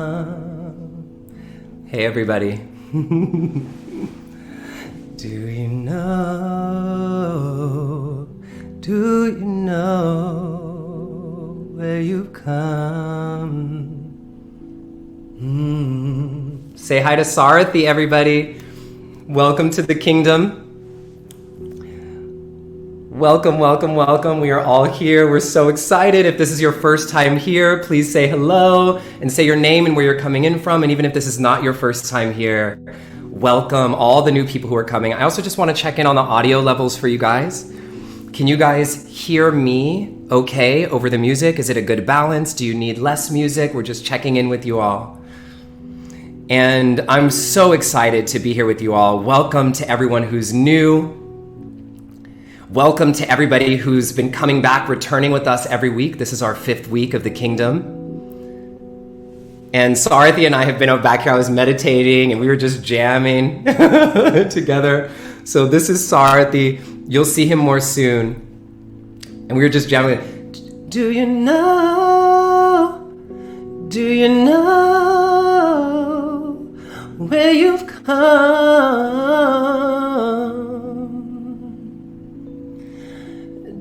come. Hey everybody. Do you know where you've come? Say hi to Sarathi, everybody. Welcome to the kingdom. Welcome, welcome, welcome. We are all here. We're so excited. If this is your first time here, please say hello and say your name and where you're coming in from. And even if this is not your first time here, welcome all the new people who are coming. I also just want to check in on the audio levels for you guys. Can you guys hear me okay over the music? Is it a good balance? Do you need less music? We're just checking in with you all. And I'm so excited to be here with you all. Welcome to everyone who's new. Welcome to everybody who's been coming back, returning with us every week. This is our 5th week of the kingdom. And Sarathi and I have been back here. I was meditating and we were just jamming together. So this is Sarathi. You'll see him more soon. And we were just jamming. Do you know where you've come?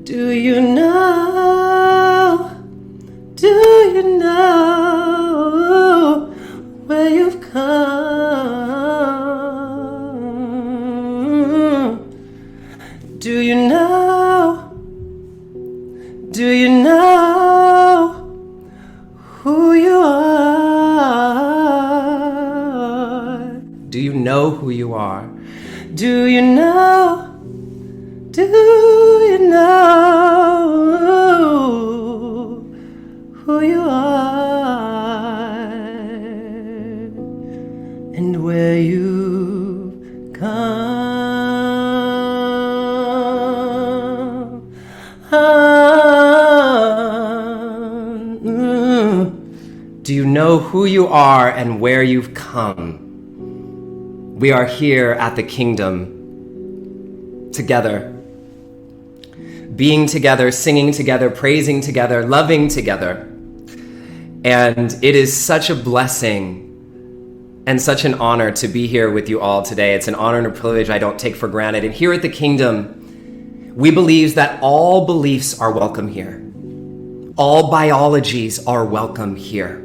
Do you know where you've come? Do you know who you are? Do you know who you are? Do you know who you are and where you've come? Do you know who you are and where you've come? We are here at the kingdom together. Being together, singing together, praising together, loving together. And it is such a blessing and such an honor to be here with you all today. It's an honor and a privilege I don't take for granted. And here at the kingdom, we believe that all beliefs are welcome here. All biologies are welcome here.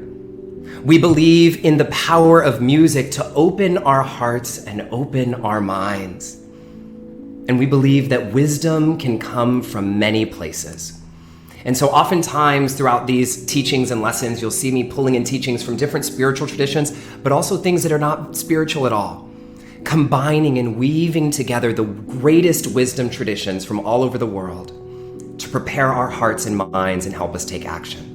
We believe in the power of music to open our hearts and open our minds. And we believe that wisdom can come from many places. And so oftentimes throughout these teachings and lessons, you'll see me pulling in teachings from different spiritual traditions, but also things that are not spiritual at all, combining and weaving together the greatest wisdom traditions from all over the world to prepare our hearts and minds and help us take action.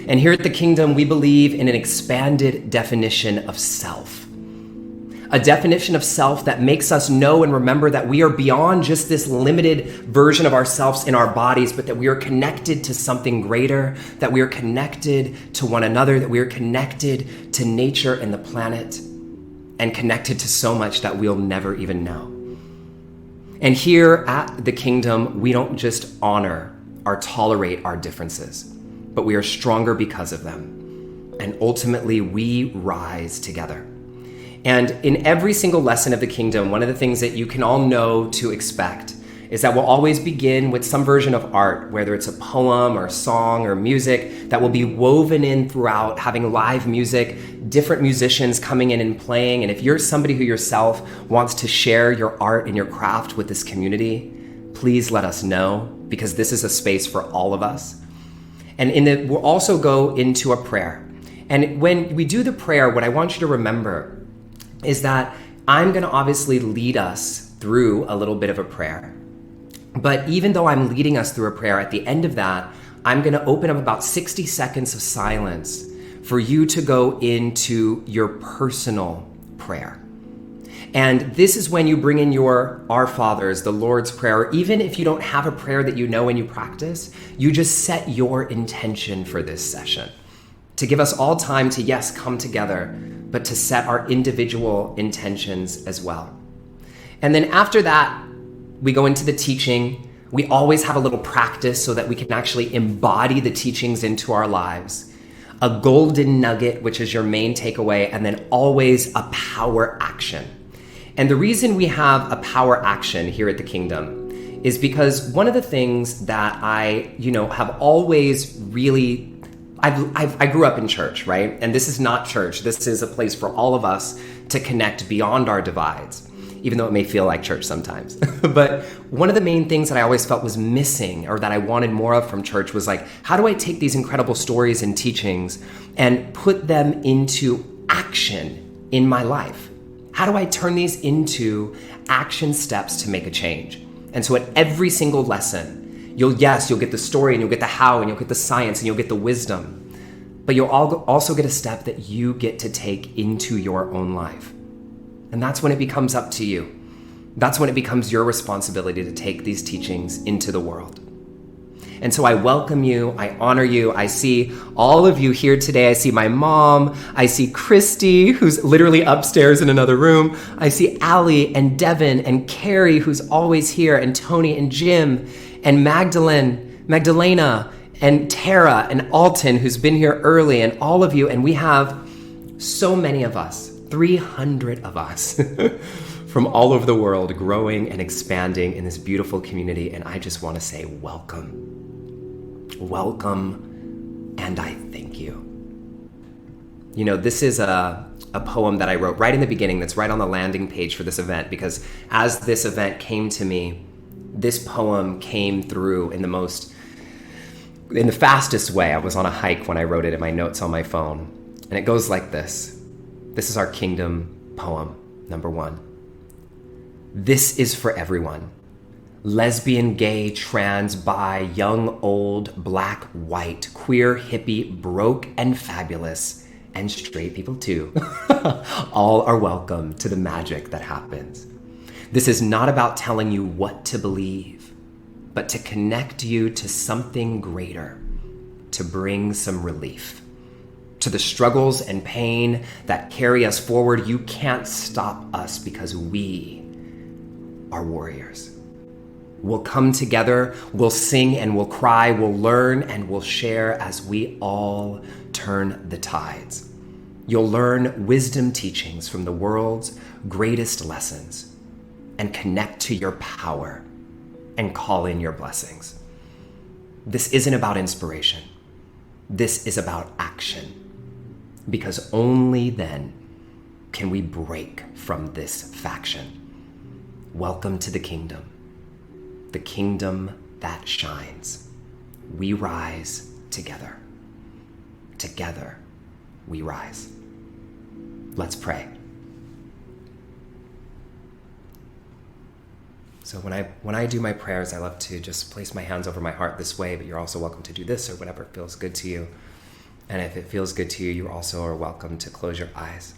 And here at the kingdom, we believe in an expanded definition of self. A definition of self that makes us know and remember that we are beyond just this limited version of ourselves in our bodies, but that we are connected to something greater, that we are connected to one another, that we are connected to nature and the planet, and connected to so much that we'll never even know. And here at the kingdom, we don't just honor or tolerate our differences, but we are stronger because of them. And ultimately, we rise together. And in every single lesson of the kingdom, one of the things that you can all know to expect is that we'll always begin with some version of art, whether it's a poem or song or music that will be woven in throughout, having live music, different musicians coming in and playing. And if you're somebody who yourself wants to share your art and your craft with this community, please let us know, because this is a space for all of us. And we'll also go into a prayer. And when we do the prayer, what I want you to remember is that I'm going to obviously lead us through a little bit of a prayer. But even though I'm leading us through a prayer, at the end of that, I'm going to open up about 60 seconds of silence for you to go into your personal prayer. And this is when you bring in your Our Fathers, the Lord's Prayer, or even if you don't have a prayer that you know and you practice, you just set your intention for this session to give us all time to, yes, come together, but to set our individual intentions as well. And then after that, we go into the teaching. We always have a little practice so that we can actually embody the teachings into our lives. a golden nugget, which is your main takeaway, and then always a power action. And the reason we have a power action here at the Kingdom is because one of the things that I, have always really, I grew up in church, right? And this is not church. This is a place for all of us to connect beyond our divides, even though it may feel like church sometimes. But one of the main things that I always felt was missing, or that I wanted more of from church, was like, how do I take these incredible stories and teachings and put them into action in my life? How do I turn these into action steps to make a change? And so at every single lesson, you'll get the story, and you'll get the how, and you'll get the science, and you'll get the wisdom. But you'll also get a step that you get to take into your own life. And that's when it becomes up to you. That's when it becomes your responsibility to take these teachings into the world. And so I welcome you, I honor you. I see all of you here today. I see my mom, I see Christy, who's literally upstairs in another room. I see Allie and Devin and Carrie, who's always here, and Tony and Jim and Magdalena and Tara and Alton, who's been here early, and all of you. And we have so many of us, 300 of us from all over the world, growing and expanding in this beautiful community. And I just want to say welcome. Welcome, and I thank you. This is a poem that I wrote right in the beginning that's right on the landing page for this event, because as this event came to me, this poem came through in the fastest way. I was on a hike when I wrote it in my notes on my phone, and it goes like this. This is our Kingdom poem, number 1. This is for everyone. Lesbian, gay, trans, bi, young, old, black, white, queer, hippie, broke, and fabulous, and straight people too. All are welcome to the magic that happens. This is not about telling you what to believe, but to connect you to something greater, to bring some relief. To the struggles and pain that carry us forward, you can't stop us because we are warriors. We'll come together, we'll sing and we'll cry, we'll learn and we'll share as we all turn the tides. You'll learn wisdom teachings from the world's greatest lessons and connect to your power and call in your blessings. This isn't about inspiration. This is about action, because only then can we break from this faction. Welcome to the Kingdom. The Kingdom that shines. We rise together. Together we rise. Let's pray. So when I do my prayers, I love to just place my hands over my heart this way, but you're also welcome to do this or whatever feels good to you. And if it feels good to you, you also are welcome to close your eyes.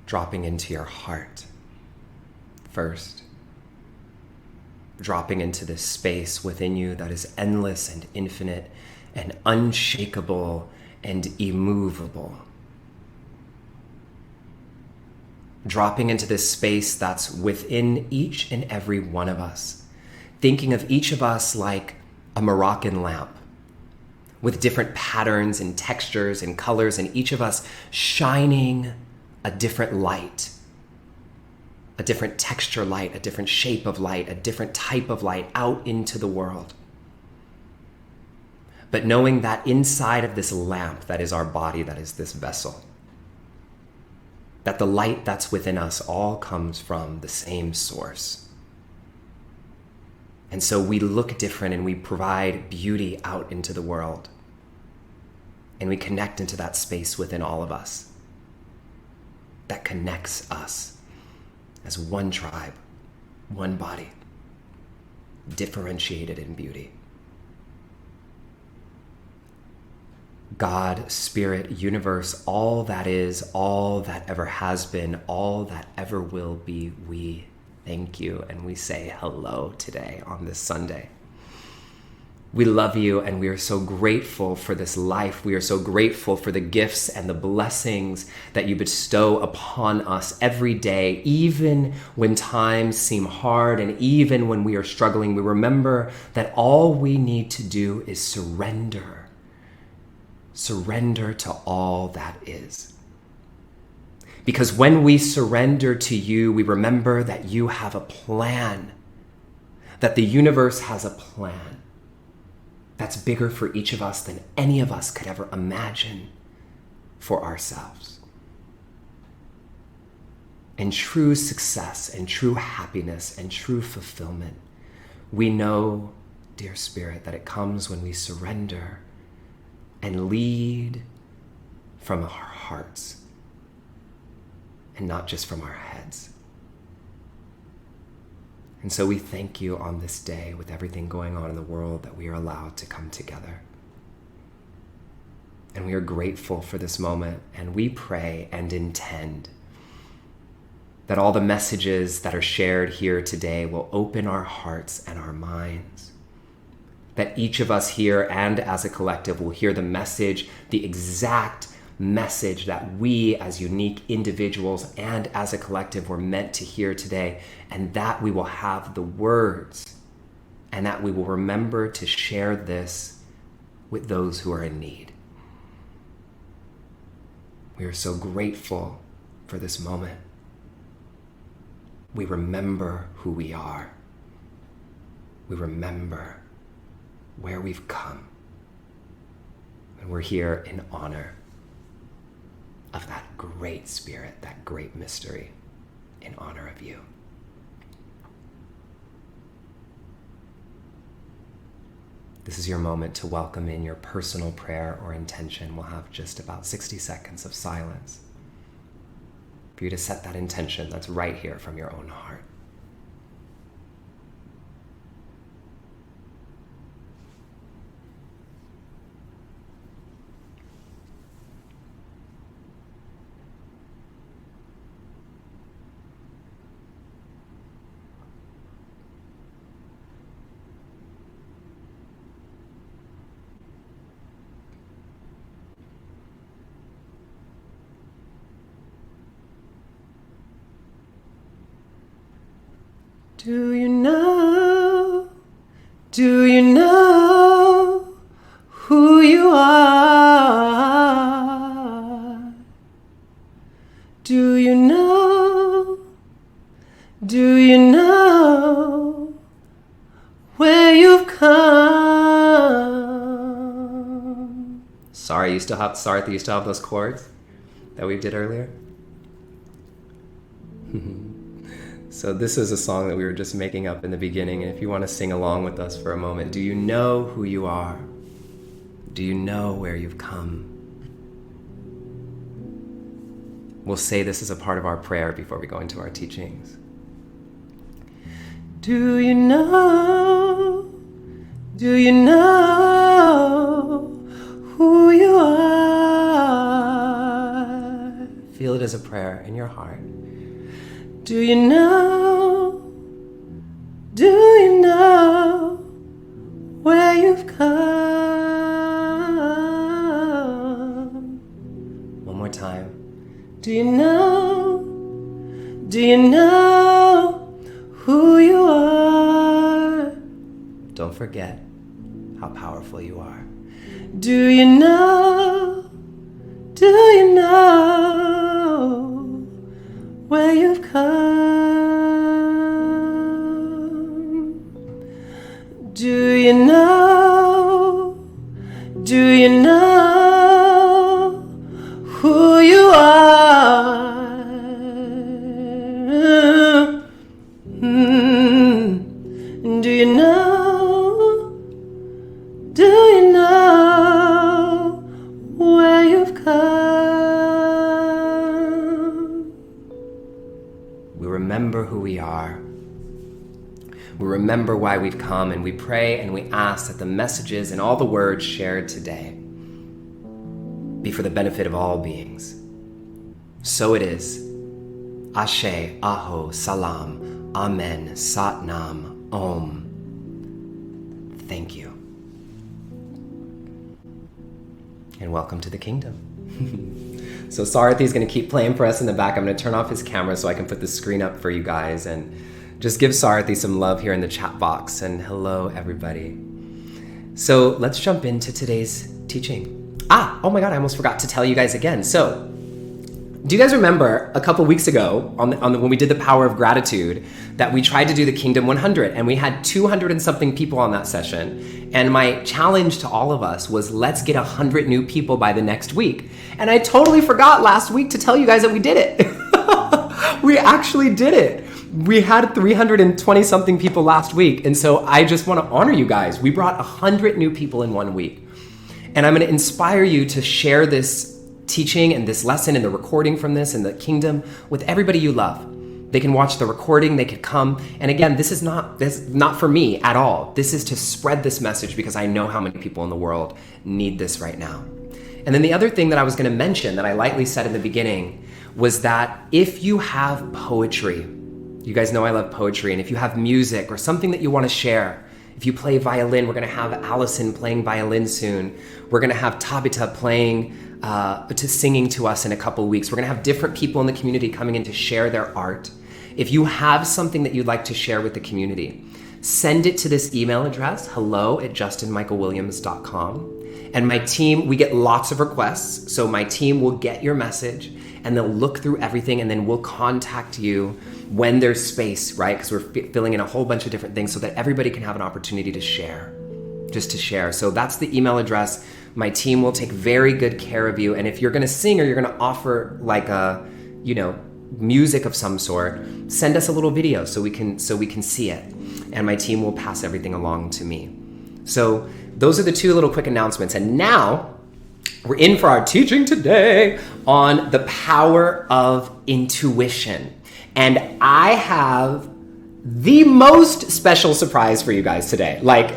Dropping into your heart first. Dropping into this space within you that is endless and infinite and unshakable and immovable. Dropping into this space that's within each and every one of us. Thinking of each of us like a Moroccan lamp with different patterns and textures and colors, and each of us shining a different light, a different texture light, a different shape of light, a different type of light out into the world. But knowing that inside of this lamp that is our body, that is this vessel, that the light that's within us all comes from the same source. And so we look different and we provide beauty out into the world. And we connect into that space within all of us that connects us as one tribe, one body, differentiated in beauty. God, Spirit, universe, all that is, all that ever has been, all that ever will be, we thank you and we say hello today on this Sunday. We love you, and we are so grateful for this life. We are so grateful for the gifts and the blessings that you bestow upon us every day, even when times seem hard and even when we are struggling. We remember that all we need to do is surrender. Surrender to all that is. Because when we surrender to you, we remember that you have a plan, that the universe has a plan that's bigger for each of us than any of us could ever imagine for ourselves. And true success and true happiness and true fulfillment, we know, dear Spirit, that it comes when we surrender and lead from our hearts and not just from our heads. And so we thank you on this day, with everything going on in the world, that we are allowed to come together. And we are grateful for this moment, and we pray and intend that all the messages that are shared here today will open our hearts and our minds, that each of us here and as a collective will hear the message, the exact message that we as unique individuals and as a collective were meant to hear today, and that we will have the words and that we will remember to share this with those who are in need. We are so grateful for this moment. We remember who we are. We remember where we've come. And we're here in honor of that great spirit, that great mystery, in honor of you. This is your moment to welcome in your personal prayer or intention. We'll have just about 60 seconds of silence for you to set that intention that's right here from your own heart. Do you know who you are? Do you know where you've come? Sorry, you still have those chords that we did earlier? So this is a song that we were just making up in the beginning, and if you want to sing along with us for a moment, do you know who you are? Do you know where you've come? We'll say this as a part of our prayer before we go into our teachings. Do you know who you are? Feel it as a prayer in your heart. Do you know where you've come? One more time. Do you know who you are? Don't forget how powerful you are. Do you know where you've come? Do you know who you are? Do you know where you've come? We remember who we are. We remember why we've come, and we pray and we ask that the messages and all the words shared today be for the benefit of all beings. So it is. Ashe, Aho, Salam, Amen, Sat Nam, Om. Thank you. and welcome to the kingdom. So Sarathi's going to keep playing for us in the back. I'm going to turn off his camera so I can put the screen up for you guys and just give Sarathi some love here in the chat box. And hello, everybody. So let's jump into today's teaching. Oh my God, I almost forgot to tell you guys again. So do you guys remember a couple weeks ago when we did the power of gratitude that we tried to do the Kingdom 100 and we had 200 and something people on that session? And my challenge to all of us was let's get 100 new people by the next week. And I totally forgot last week to tell you guys that we did it. We actually did it. We had 320 something people last week. And so I just want to honor you guys. We brought 100 new people in 1 week. And I'm going to inspire you to share this teaching and this lesson and the recording from this and the kingdom with everybody you love. They can watch the recording, they could come. And again, this is not for me at all. This is to spread this message because I know how many people in the world need this right now. And then the other thing that I was going to mention that I lightly said in the beginning was that if you have poetry, you guys know I love poetry, and if you have music or something that you want to share, if you play violin, we're going to have Allison playing violin soon. We're going to have Tabitha singing to us in a couple weeks. We're going to have different people in the community coming in to share their art. If you have something that you'd like to share with the community, send it to this email address, hello@justinmichaelwilliams.com. And my team, we get lots of requests, so my team will get your message and they'll look through everything and then we'll contact you when there's space, right? Because we're filling in a whole bunch of different things so that everybody can have an opportunity to share, just to share. So that's the email address. My team will take very good care of you. And if you're going to sing or you're going to offer like a, music of some sort, send us a little video so we can see it. And my team will pass everything along to me. So those are the two little quick announcements. And now we're in for our teaching today on the power of intuition. And I have the most special surprise for you guys today. Like,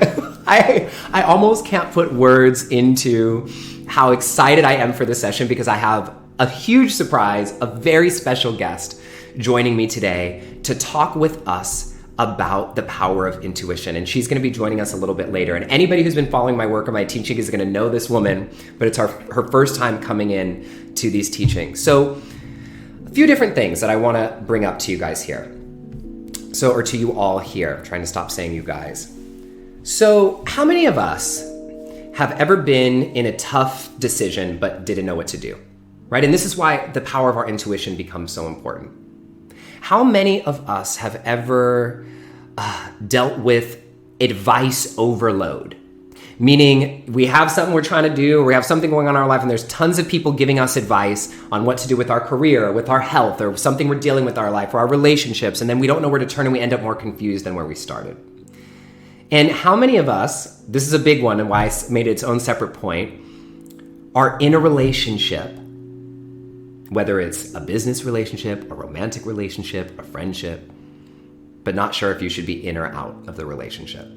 I almost can't put words into how excited I am for this session because I have a huge surprise, a very special guest joining me today to talk with us about the power of intuition. And she's going to be joining us a little bit later. And anybody who's been following my work or my teaching is going to know this woman, but it's her first time coming in to these teachings. So a few different things that I want to bring up to you guys here. Or to you all here, I'm trying to stop saying you guys. So how many of us have ever been in a tough decision but didn't know what to do, right? And this is why the power of our intuition becomes so important. How many of us have ever dealt with advice overload? Meaning we have something we're trying to do, or we have something going on in our life, and there's tons of people giving us advice on what to do with our career, or with our health, or something we're dealing with in our life, or our relationships, and then we don't know where to turn and we end up more confused than where we started. And how many of us, this is a big one and why I made it its own separate point, are in a relationship, whether it's a business relationship, a romantic relationship, a friendship, but not sure if you should be in or out of the relationship.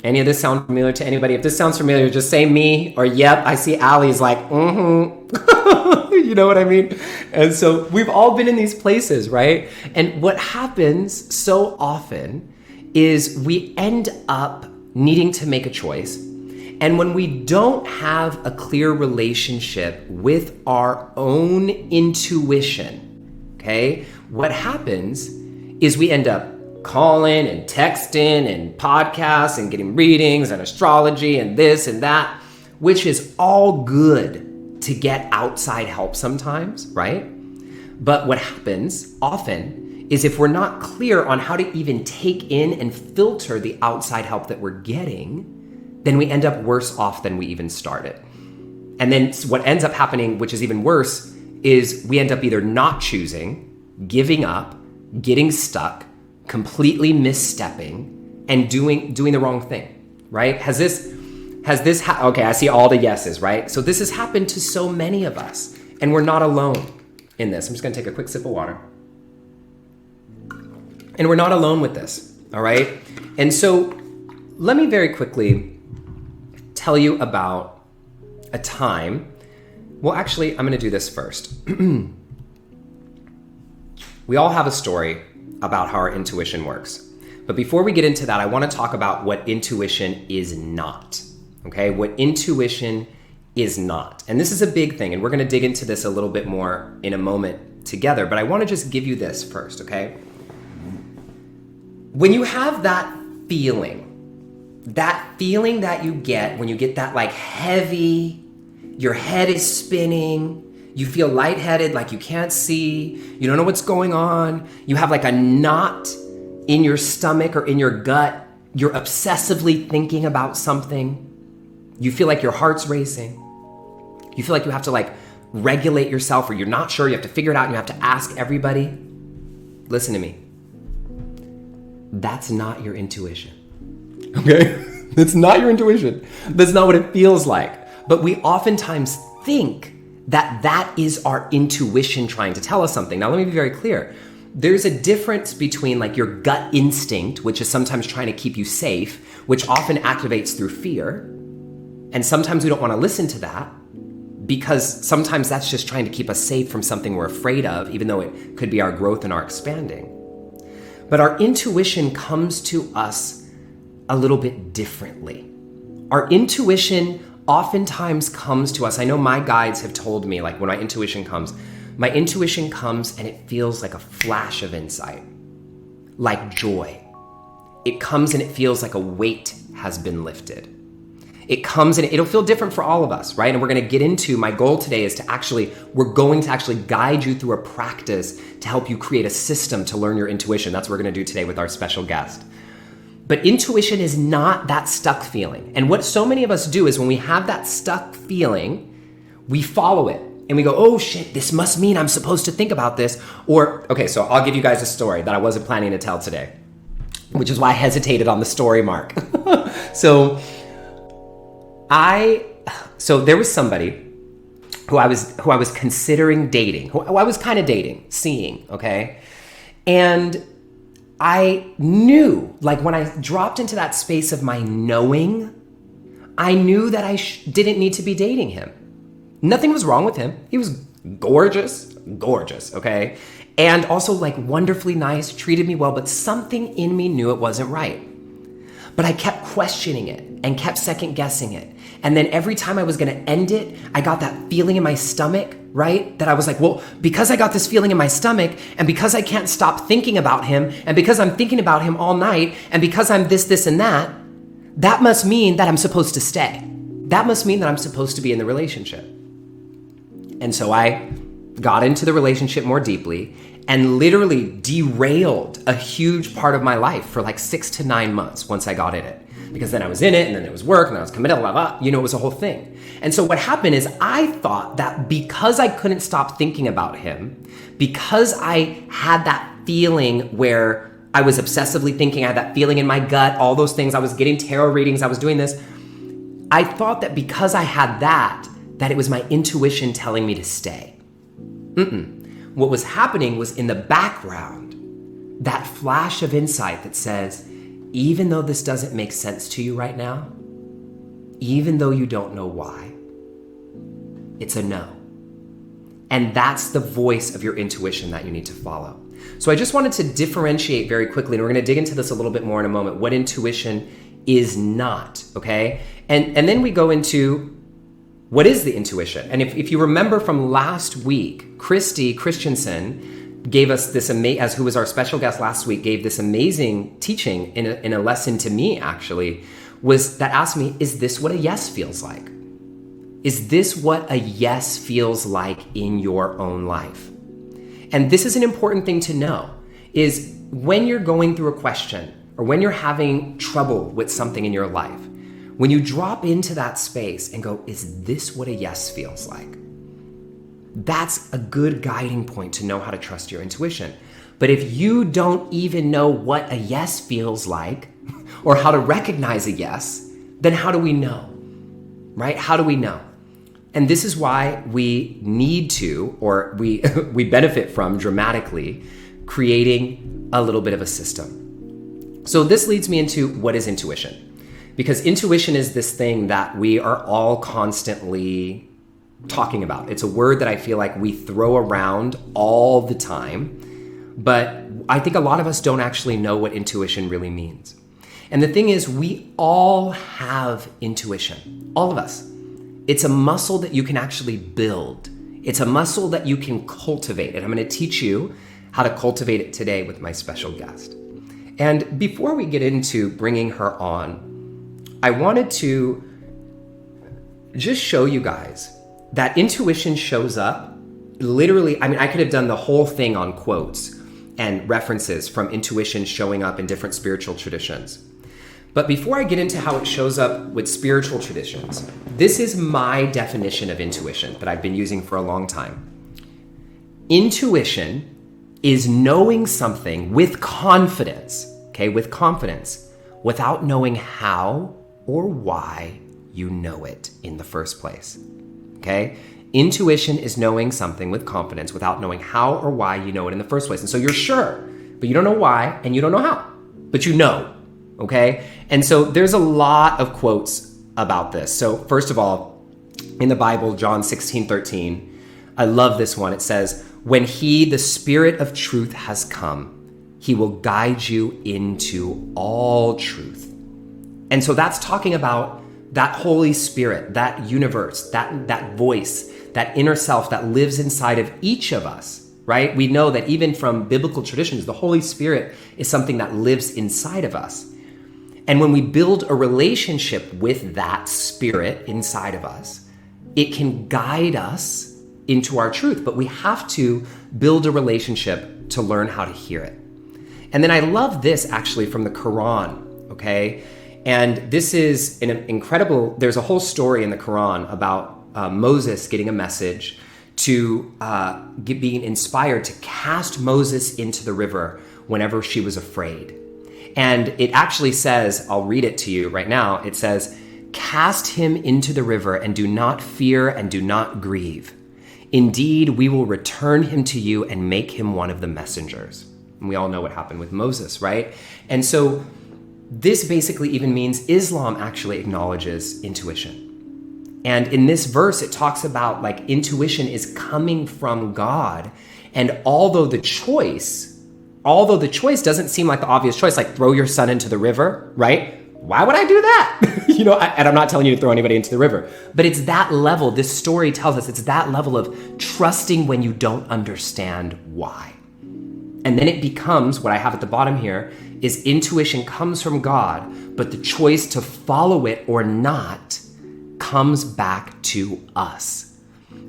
Any of this sound familiar to anybody? If this sounds familiar, just say me or yep. I see Allie's like, you know what I mean? And so we've all been in these places, right? And what happens so often is we end up needing to make a choice. And when we don't have a clear relationship with our own intuition, okay, what happens is we end up calling and texting and podcasts and getting readings and astrology and this and that, which is all good to get outside help sometimes, right? But what happens often is if we're not clear on how to even take in and filter the outside help that we're getting, then we end up worse off than we even started. And then what ends up happening, which is even worse, is we end up either not choosing, giving up, getting stuck, completely misstepping, and doing the wrong thing, right? Has this okay, I see all the yeses, right? So this has happened to so many of us, and we're not alone in this. I'm just gonna take a quick sip of water. And we're not alone with this, all right? And so let me very quickly tell you about a time. Well, actually, I'm gonna do this first. We all have a story about how our intuition works. But before we get into that, I wanna talk about what intuition is not, okay? What intuition is not. And this is a big thing, and we're going to dig into this a little bit more in a moment together, but I want to just give you this first, okay? When you have that feeling that you get when you get that like heavy, your head is spinning, you feel lightheaded, like you can't see, you don't know what's going on, you have like a knot in your stomach or in your gut, you're obsessively thinking about something, you feel like your heart's racing, you feel like you have to like regulate yourself, or you're not sure, you have to figure it out and you have to ask everybody. Listen to me. That's not your intuition. Okay? That's not your intuition. That's not what it feels like. But we oftentimes think that that is our intuition trying to tell us something. Now, let me be very clear. There's a difference between like your gut instinct, which is sometimes trying to keep you safe, which often activates through fear. And sometimes we don't want to listen to that because sometimes that's just trying to keep us safe from something we're afraid of, even though it could be our growth and our expanding. But our intuition comes to us a little bit differently. Our intuition oftentimes comes to us. I know my guides have told me, like when my intuition comes and it feels like a flash of insight, like joy. It comes and it feels like a weight has been lifted. It comes and it'll feel different for all of us, right? And we're going to get into, my goal today is we're going to actually guide you through a practice to help you create a system to learn your intuition. That's what we're going to do today with our special guest. But intuition is not that stuck feeling. And what so many of us do is when we have that stuck feeling, we follow it and we go, oh shit, this must mean I'm supposed to think about this. Or, okay, so I'll give you guys a story that I wasn't planning to tell today, which is why I hesitated on the story mark. So there was somebody who I was considering dating, who I was kind of dating, seeing, okay? And I knew, like when I dropped into that space of my knowing, I knew that I didn't need to be dating him. Nothing was wrong with him. He was gorgeous, okay? And also like wonderfully nice, treated me well, but something in me knew it wasn't right. But I kept questioning it and kept second guessing it. And then every time I was going to end it, I got that feeling in my stomach, right? That I was like, well, because I got this feeling in my stomach and because I can't stop thinking about him and because I'm thinking about him all night and because I'm this, and that must mean that I'm supposed to stay. That must mean that I'm supposed to be in the relationship. And so I got into the relationship more deeply and literally derailed a huge part of my life for like 6 to 9 months once I got in it. Because then I was in it, and then it was work, and I was committed, blah, blah, it was a whole thing. And so what happened is I thought that because I couldn't stop thinking about him, because I had that feeling where I was obsessively thinking, I had that feeling in my gut, all those things, I was getting tarot readings, I was doing this, I thought that because I had that it was my intuition telling me to stay. What was happening was in the background, that flash of insight that says, even though this doesn't make sense to you right now, even though you don't know why, it's a no. And that's the voice of your intuition that you need to follow. So I just wanted to differentiate very quickly, and we're going to dig into this a little bit more in a moment, what intuition is not, okay? And then we go into what is the intuition? And if you remember from last week, Christy Christensen gave us this who was our special guest last week, gave this amazing teaching in a lesson to me, actually, was that asked me, is this what a yes feels like? Is this what a yes feels like in your own life? And this is an important thing to know, is when you're going through a question or when you're having trouble with something in your life, when you drop into that space and go, is this what a yes feels like? That's a good guiding point to know how to trust your intuition. But if you don't even know what a yes feels like or how to recognize a yes, then how do we know, right? How do we know? And this is why we need to, or we benefit from dramatically creating a little bit of a system. So this leads me into what is intuition? Because intuition is this thing that we are all constantly talking about. It's a word that I feel like we throw around all the time, but I think a lot of us don't actually know what intuition really means. And the thing is, we all have intuition, all of us. It's a muscle that you can actually build. It's a muscle that you can cultivate. And I'm going to teach you how to cultivate it today with my special guest. And before we get into bringing her on, I wanted to just show you guys that intuition shows up literally. I mean, I could have done the whole thing on quotes and references from intuition showing up in different spiritual traditions. But before I get into how it shows up with spiritual traditions, this is my definition of intuition that I've been using for a long time. Intuition is knowing something with confidence, okay, with confidence, without knowing how or why you know it in the first place, okay? Intuition is knowing something with confidence without knowing how or why you know it in the first place. And so you're sure, but you don't know why and you don't know how, but you know, okay? And so there's a lot of quotes about this. So first of all, in the Bible, John 16:13, I love this one. It says, "When he, the Spirit of truth, has come, he will guide you into all truth." And so that's talking about that Holy Spirit, that universe, that voice, that inner self that lives inside of each of us, right? We know that even from biblical traditions, the Holy Spirit is something that lives inside of us. And when we build a relationship with that Spirit inside of us, it can guide us into our truth, but we have to build a relationship to learn how to hear it. And then I love this actually from the Quran, okay? And this is an incredible, there's a whole story in the Quran about Moses getting a message to being inspired to cast Moses into the river whenever she was afraid. And it actually says, I'll read it to you right now. It says, "Cast him into the river and do not fear and do not grieve. Indeed, we will return him to you and make him one of the messengers." And we all know what happened with Moses, right? And so this basically even means Islam actually acknowledges intuition. And in this verse, it talks about like intuition is coming from God. And although the choice doesn't seem like the obvious choice, like throw your son into the river, right? Why would I do that? And I'm not telling you to throw anybody into the river, but it's that level. This story tells us it's that level of trusting when you don't understand why. And then it becomes, what I have at the bottom here, is intuition comes from God, but the choice to follow it or not comes back to us.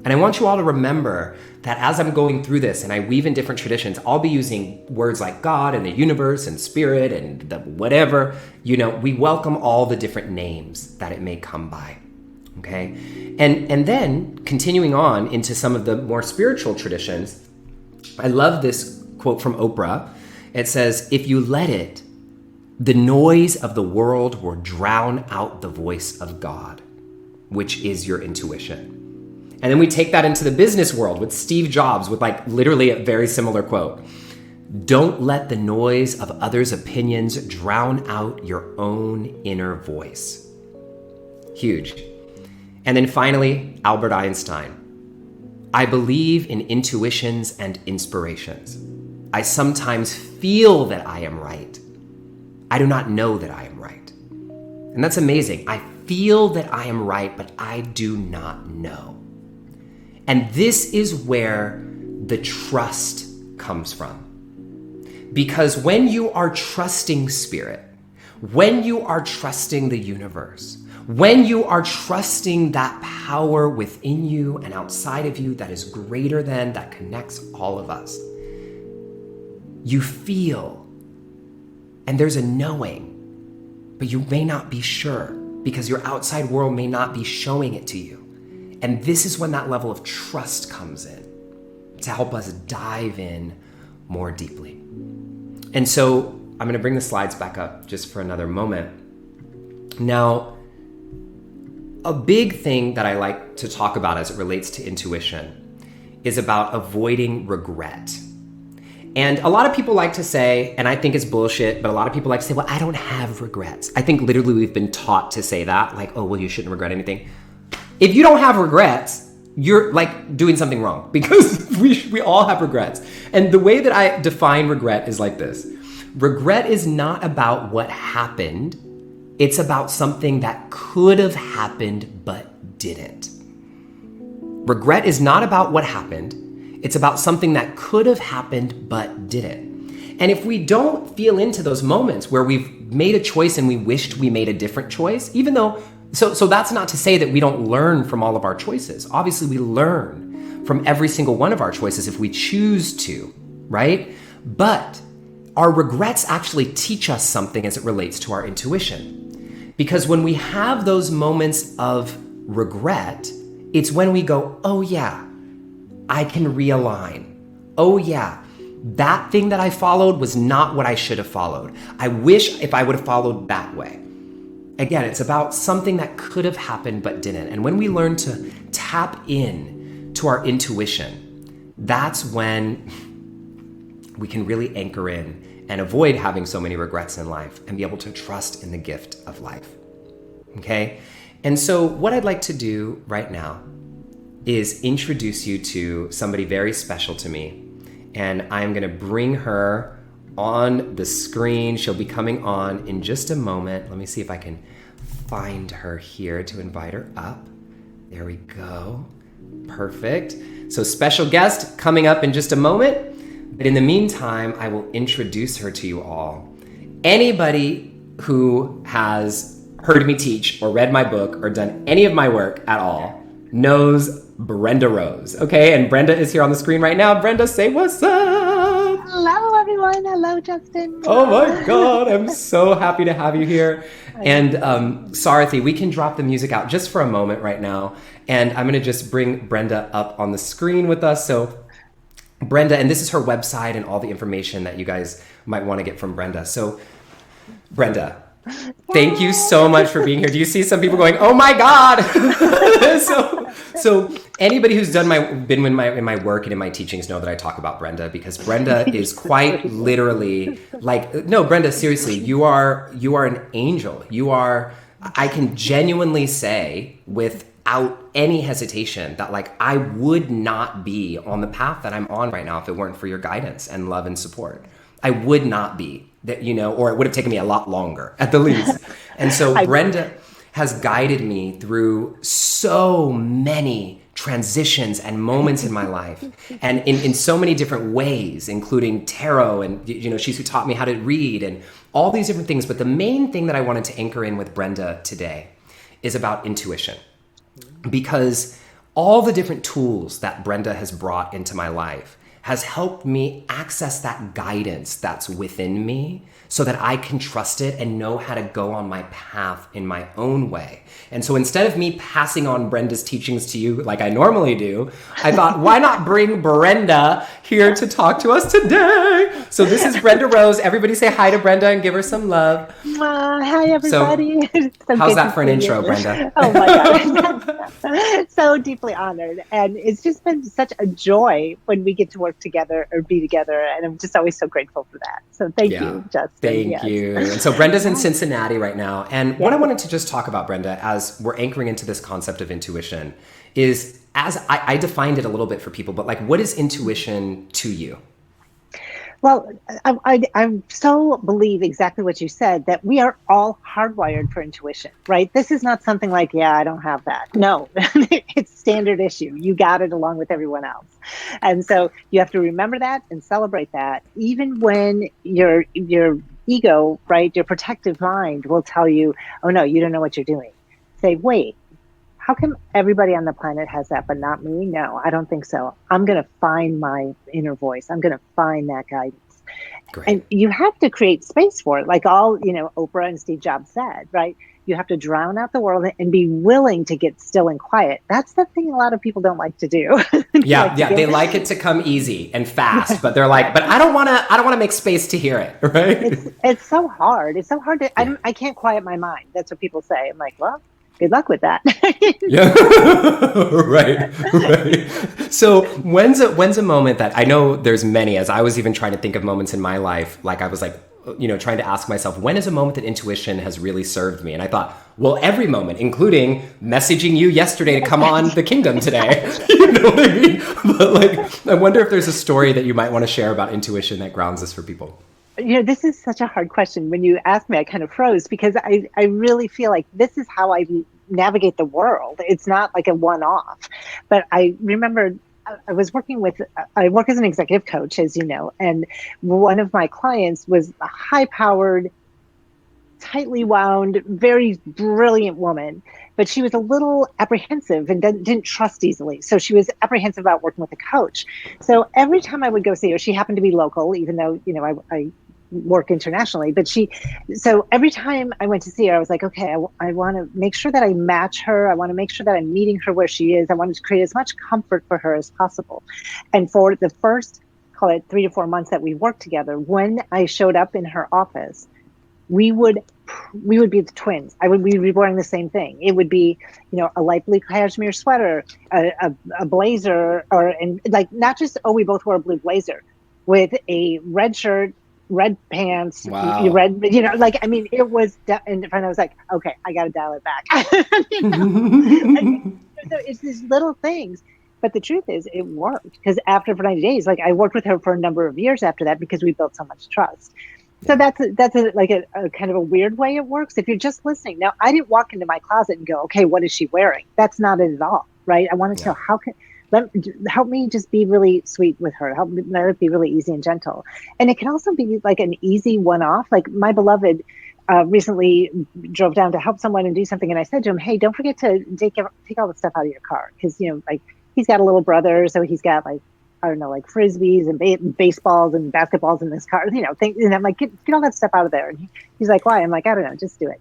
And I want you all to remember that as I'm going through this and I weave in different traditions, I'll be using words like God and the universe and spirit and the whatever. We welcome all the different names that it may come by, okay? And then continuing on into some of the more spiritual traditions, I love this quote from Oprah. It says, "If you let it, the noise of the world will drown out the voice of God, which is your intuition." And then we take that into the business world with Steve Jobs with like literally a very similar quote. "Don't let the noise of others' opinions drown out your own inner voice." Huge. And then finally, Albert Einstein. "I believe in intuitions and inspirations. I sometimes feel that I am right. I do not know that I am right." And that's amazing. I feel that I am right, but I do not know. And this is where the trust comes from. Because when you are trusting spirit, when you are trusting the universe, when you are trusting that power within you and outside of you that is greater than, that connects all of us, you feel, and there's a knowing, but you may not be sure because your outside world may not be showing it to you. And this is when that level of trust comes in to help us dive in more deeply. And so I'm going to bring the slides back up just for another moment. Now, a big thing that I like to talk about as it relates to intuition is about avoiding regret. And a lot of people like to say, and I think it's bullshit, but a lot of people like to say, well, I don't have regrets. I think literally we've been taught to say that, like, oh, well, you shouldn't regret anything. If you don't have regrets, you're like doing something wrong because we all have regrets. And the way that I define regret is like this. Regret is not about what happened. It's about something that could have happened but didn't. Regret is not about what happened. It's about something that could have happened but didn't. And if we don't feel into those moments where we've made a choice and we wished we made a different choice, even though, so that's not to say that we don't learn from all of our choices. Obviously, we learn from every single one of our choices if we choose to, right? But our regrets actually teach us something as it relates to our intuition. Because when we have those moments of regret, it's when we go, oh yeah, I can realign. Oh yeah, that thing that I followed was not what I should have followed. I wish if I would have followed that way. Again, it's about something that could have happened but didn't. And when we learn to tap in to our intuition, that's when we can really anchor in and avoid having so many regrets in life and be able to trust in the gift of life. Okay? And so what I'd like to do right now is introduce you to somebody very special to me. And I'm going to bring her on the screen. She'll be coming on in just a moment. Let me see if I can find her here to invite her up. There we go. Perfect. So special guest coming up in just a moment. But in the meantime, I will introduce her to you all. Anybody who has heard me teach or read my book or done any of my work at all knows Brenda Rose, okay? And Brenda is here on the screen right now. Brenda, say what's up. Hello, everyone. Hello, Justin. Oh my God, I'm so happy to have you here. And Sarathi, we can drop the music out just for a moment right now. And I'm gonna just bring Brenda up on the screen with us. So Brenda, and this is her website and all the information that you guys might wanna get from Brenda. So Brenda, thank you so much for being here. Do you see some people going, oh my God? so anybody who's been in my work and in my teachings know that I talk about Brenda, because Brenda is quite literally Brenda, seriously, you are an angel. I can genuinely say without any hesitation that I would not be on the path that I'm on right now if it weren't for your guidance and love and support. I would not be. That, or it would have taken me a lot longer at the least. And so Brenda has guided me through so many transitions and moments in my life, and in so many different ways, including tarot, and she's who taught me how to read and all these different things. But the main thing that I wanted to anchor in with Brenda today is about intuition, because all the different tools that Brenda has brought into my life has helped me access that guidance that's within me so that I can trust it and know how to go on my path in my own way. And so instead of me passing on Brenda's teachings to you like I normally do, I thought, why not bring Brenda here to talk to us today? So this is Brenda Rose. Everybody say hi to Brenda and give her some love. Hi, everybody. So how's that for an intro, Brenda? Oh my God. So deeply honored. And it's just been such a joy when we get to work together or be together. And I'm just always so grateful for that. So thank you, Justin. Thank you. And so Brenda's in Cincinnati right now. And what I wanted to just talk about, Brenda, as we're anchoring into this concept of intuition is, as I defined it a little bit for people, but what is intuition to you? Well, I so believe exactly what you said, that we are all hardwired for intuition, right? This is not something like, I don't have that. No, it's standard issue. You got it along with everyone else. And so you have to remember that and celebrate that, even when your ego, right, your protective mind will tell you, oh no, you don't know what you're doing. Say, wait, how come everybody on the planet has that, but not me? No, I don't think so. I'm going to find my inner voice. I'm going to find that guidance. Great. And you have to create space for it. Like Oprah and Steve Jobs said, right? You have to drown out the world and be willing to get still and quiet. That's the thing a lot of people don't like to do. They like it to come easy and fast, but they're like, but I don't want to make space to hear it, right? It's so hard. It's so hard to, I can't quiet my mind. That's what people say. I'm like, well, good luck with that. Yeah, right. So when's a moment that, I know there's many, as I was even trying to think of moments in my life, I was trying to ask myself, when is a moment that intuition has really served me? And I thought, well, every moment, including messaging you yesterday to come on the Kingdom today. You know what I mean? But I wonder if there's a story that you might want to share about intuition that grounds this for people. This is such a hard question. When you asked me, I kind of froze because I really feel like this is how I navigate the world. It's not like a one-off. But I remember I was working with, I work as an executive coach, as you know, and one of my clients was a high-powered, tightly wound, very brilliant woman, but she was a little apprehensive and didn't trust easily. So she was apprehensive about working with a coach. So every time I would go see her, she happened to be local, even though, I work internationally, but so every time I went to see her, I was like, okay, I want to make sure that I match her. I want to make sure that I'm meeting her where she is. I wanted to create as much comfort for her as possible. And for the first, call it 3 to 4 months that we worked together, when I showed up in her office, we would be the twins. We'd be wearing the same thing. It would be, a light blue cashmere sweater, a blazer, and like not just, we both wore a blue blazer with a red shirt, red pants, Wow. red, like, I mean, it was, and I was like, okay, I got to dial it back. Like, so it's these little things. But the truth is, it worked because for 90 days, like I worked with her for a number of years after that because we built so much trust. So that's like a kind of a weird way it works. If you're just listening. Now, I didn't walk into my closet and go, okay, what is she wearing? That's not it at all, right? I wanted to know help me just be really sweet with her. Let it be really easy and gentle. And it can also be like an easy one-off. Like my beloved recently drove down to help someone and do something. And I said to him, hey, don't forget to take all the stuff out of your car. Because, like he's got a little brother. So he's got like, I don't know, like frisbees and baseballs and basketballs in this car, things. And I'm like, get all that stuff out of there. And he's like, why? I'm like, I don't know, just do it.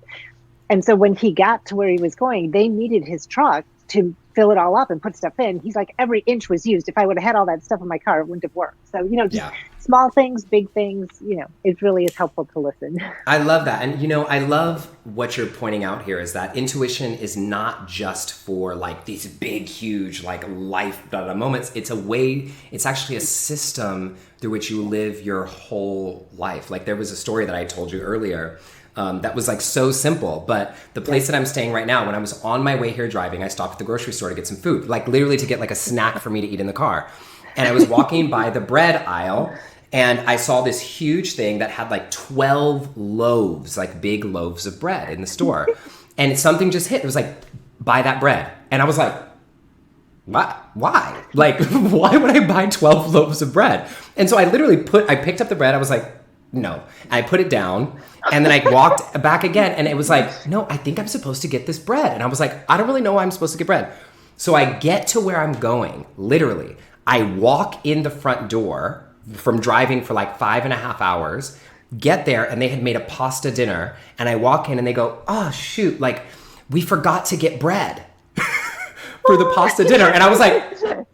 And so when he got to where he was going, they needed his truck to fill it all up and put stuff in. He's like, every inch was used. If I would have had all that stuff in my car, it wouldn't have worked. So, just small things, big things, it really is helpful to listen. I love that. And, I love what you're pointing out here is that intuition is not just for like these big, huge, like life moments. It's actually a system through which you live your whole life. Like there was a story that I told you earlier that was like so simple, but the place that I'm staying right now, when I was on my way here driving, I stopped at the grocery store to get some food, like literally to get like a snack for me to eat in the car. And I was walking by the bread aisle and I saw this huge thing that had like 12 loaves, like big loaves of bread in the store. And something just hit. It was like, buy that bread. And I was like, what? Why? Like, why would I buy 12 loaves of bread? And so I picked up the bread. I was like, no. I put it down and then I walked back again and it was like, no, I think I'm supposed to get this bread. And I was like, I don't really know why I'm supposed to get bread. So I get to where I'm going, literally. I walk in the front door from driving for like 5.5 hours, get there and they had made a pasta dinner and I walk in and they go, oh shoot, like we forgot to get bread for the pasta dinner. And I was like,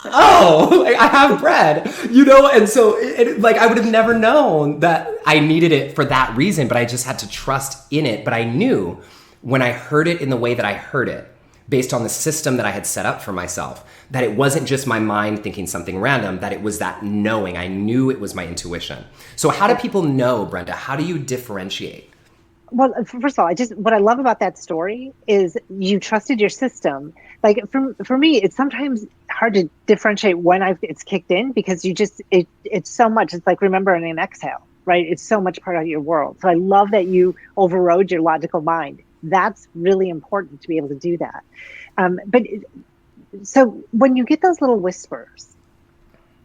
oh, I have bread, And so like I would have never known that I needed it for that reason, but I just had to trust in it. But I knew when I heard it in the way that I heard it, based on the system that I had set up for myself, that it wasn't just my mind thinking something random, that it was that knowing. I knew it was my intuition. So how do people know, Brenda? How do you differentiate? Well, first of all, what I love about that story is you trusted your system. Like for me, it's sometimes hard to differentiate when it's kicked in because it's so much. It's like remembering an exhale, right? It's so much part of your world. So I love that you overrode your logical mind. That's really important to be able to do that. So when you get those little whispers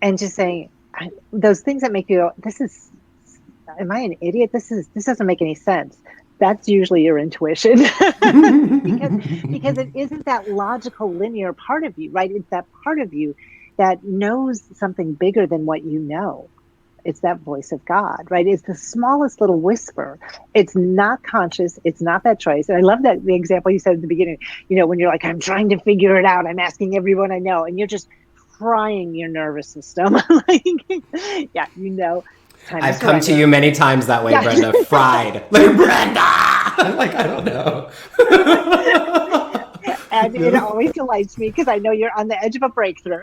and just saying those things that make you go, am I an idiot? This doesn't make any sense. That's usually your intuition because it isn't that logical linear part of you, right? It's that part of you that knows something bigger than what you know. It's that voice of God, right? It's the smallest little whisper. It's not conscious. It's not that choice. And I love that the example you said at the beginning, when you're like, I'm trying to figure it out. I'm asking everyone I know. And you're just frying your nervous system. Like, yeah, I've come to you many times that way, yeah. Brenda. Fried. Like, Brenda! Like, I don't know. And it always delights me because I know you're on the edge of a breakthrough.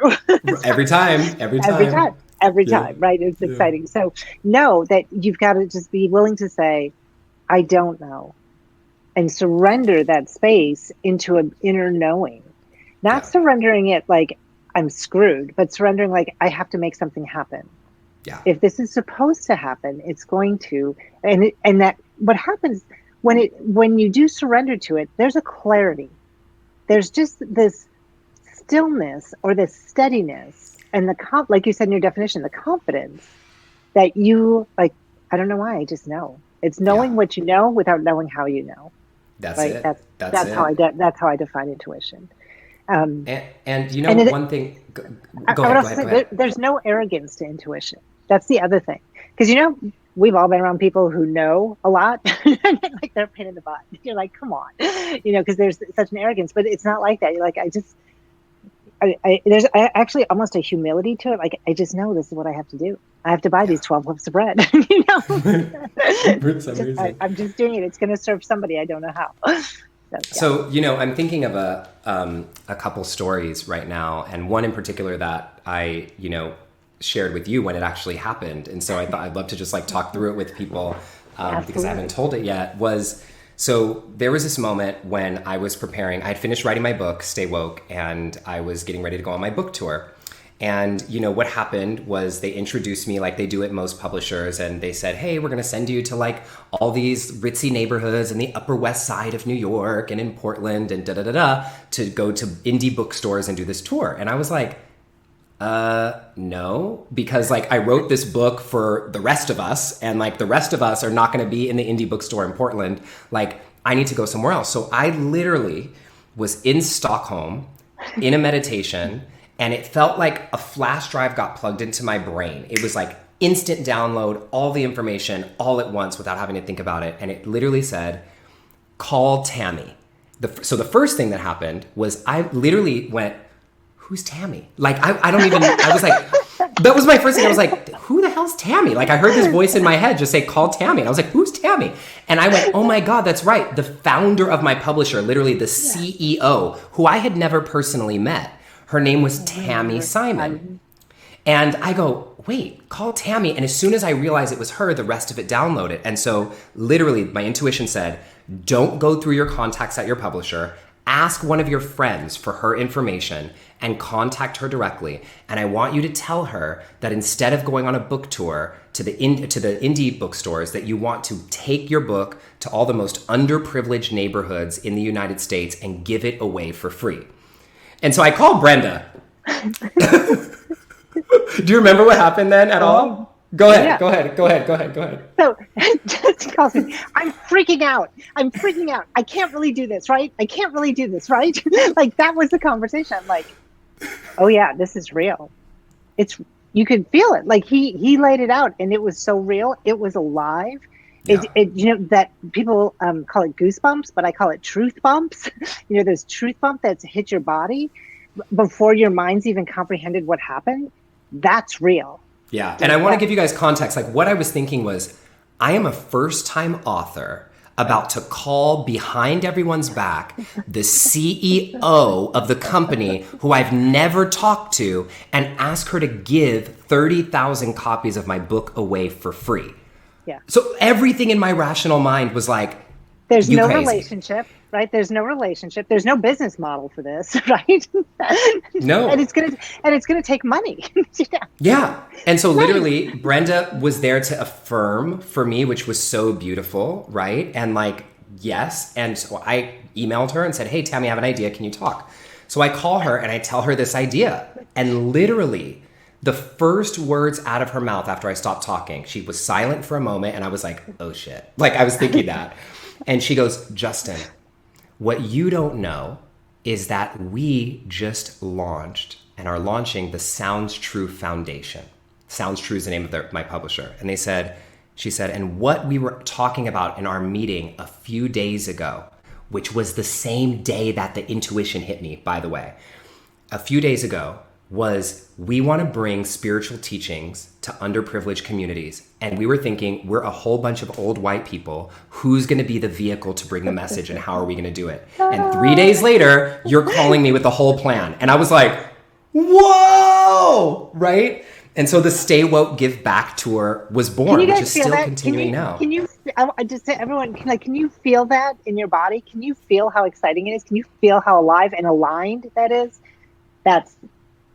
Every time. Every time, right? It's exciting. So know that you've got to just be willing to say, I don't know, and surrender that space into an inner knowing, not surrendering it like I'm screwed, but surrendering like I have to make something happen. Yeah. If this is supposed to happen, it's going to, and that what happens when you do surrender to it, there's a clarity. There's just this stillness or this steadiness and like you said in your definition, the confidence that you like, I don't know why, I just know. It's Yeah. knowing what you know without knowing how you know. That's Right? it. That's it. That's how I define intuition. And you know, And one thing, go I would ahead, go also ahead, say go ahead. there's no arrogance to intuition. That's the other thing. Because, we've all been around people who know a lot, like they're a pain in the butt. You're like, come on, because there's such an arrogance, but it's not like that. You're like, there's actually almost a humility to it. Like, I just know this is what I have to do. I have to buy these 12 loaves of bread, For some reason. I'm just doing it. It's going to serve somebody. I don't know how. So, I'm thinking of a couple stories right now, and one in particular that I, shared with you when it actually happened. And so I thought I'd love to just like talk through it with people because I haven't told it yet. So there was this moment when I was preparing, I had finished writing my book, Stay Woke, and I was getting ready to go on my book tour. And, what happened was they introduced me like they do at most publishers. And they said, hey, we're going to send you to like all these ritzy neighborhoods in the Upper West Side of New York and in Portland and to go to indie bookstores and do this tour. And I was like, no, because like I wrote this book for the rest of us and like the rest of us are not going to be in the indie bookstore in Portland. Like I need to go somewhere else. So I literally was in Stockholm in a meditation and it felt like a flash drive got plugged into my brain. It was like instant download, all the information all at once without having to think about it. And it literally said, call Tammy. So the first thing that happened was I literally went, who's Tammy? Like, I don't even, I was like, that was my first thing. I was like, who the hell's Tammy? Like, I heard this voice in my head just say, call Tammy. And I was like, who's Tammy? And I went, oh my God, that's right. The founder of my publisher, literally the CEO, who I had never personally met. Her name was Tammy Simon. And I go, wait, call Tammy. And as soon as I realized it was her, the rest of it downloaded. And so literally my intuition said, don't go through your contacts at your publisher. Ask one of your friends for her information and contact her directly. And I want you to tell her that instead of going on a book tour to the indie bookstores, that you want to take your book to all the most underprivileged neighborhoods in the United States and give it away for free. And so I called Brenda. Do you remember what happened then at all? Go ahead, yeah. Go ahead. So, I'm freaking out. I can't really do this, right? Like, that was the conversation. I'm like, oh yeah, this is real. You could feel it. Like he laid it out and it was so real. It was alive. Yeah. That people call it goosebumps, but I call it truth bumps. Those truth bump that's hit your body before your mind's even comprehended what happened. That's real. Yeah. And I want to give you guys context. Like what I was thinking was, I am a first-time author about to call behind everyone's back the CEO of the company who I've never talked to and ask her to give 30,000 copies of my book away for free. Yeah. So everything in my rational mind was like, there's no crazy. Relationship, right? There's no relationship. There's no business model for this, right? No. And it's gonna take money. Yeah. And so literally Brenda was there to affirm for me, which was so beautiful, right? And like, yes. And so I emailed her and said, hey, Tammy, I have an idea. Can you talk? So I call her and I tell her this idea. And literally the first words out of her mouth after I stopped talking, she was silent for a moment and I was like, oh shit. Like I was thinking that. And she goes, Justin, what you don't know is that we just launched and are launching the Sounds True Foundation. Sounds True is the name of my publisher. And she said, and what we were talking about in our meeting a few days ago, which was the same day that the intuition hit me, by the way, a few days ago, was we want to bring spiritual teachings to underprivileged communities. And we were thinking, we're a whole bunch of old white people. Who's going to be the vehicle to bring the message and how are we going to do it? And 3 days later, you're calling me with the whole plan. And I was like, whoa, right? And so the Stay Woke Give Back Tour was born, which is still continuing now. I just say, everyone, can you feel that in your body? Can you feel how exciting it is? Can you feel how alive and aligned that is?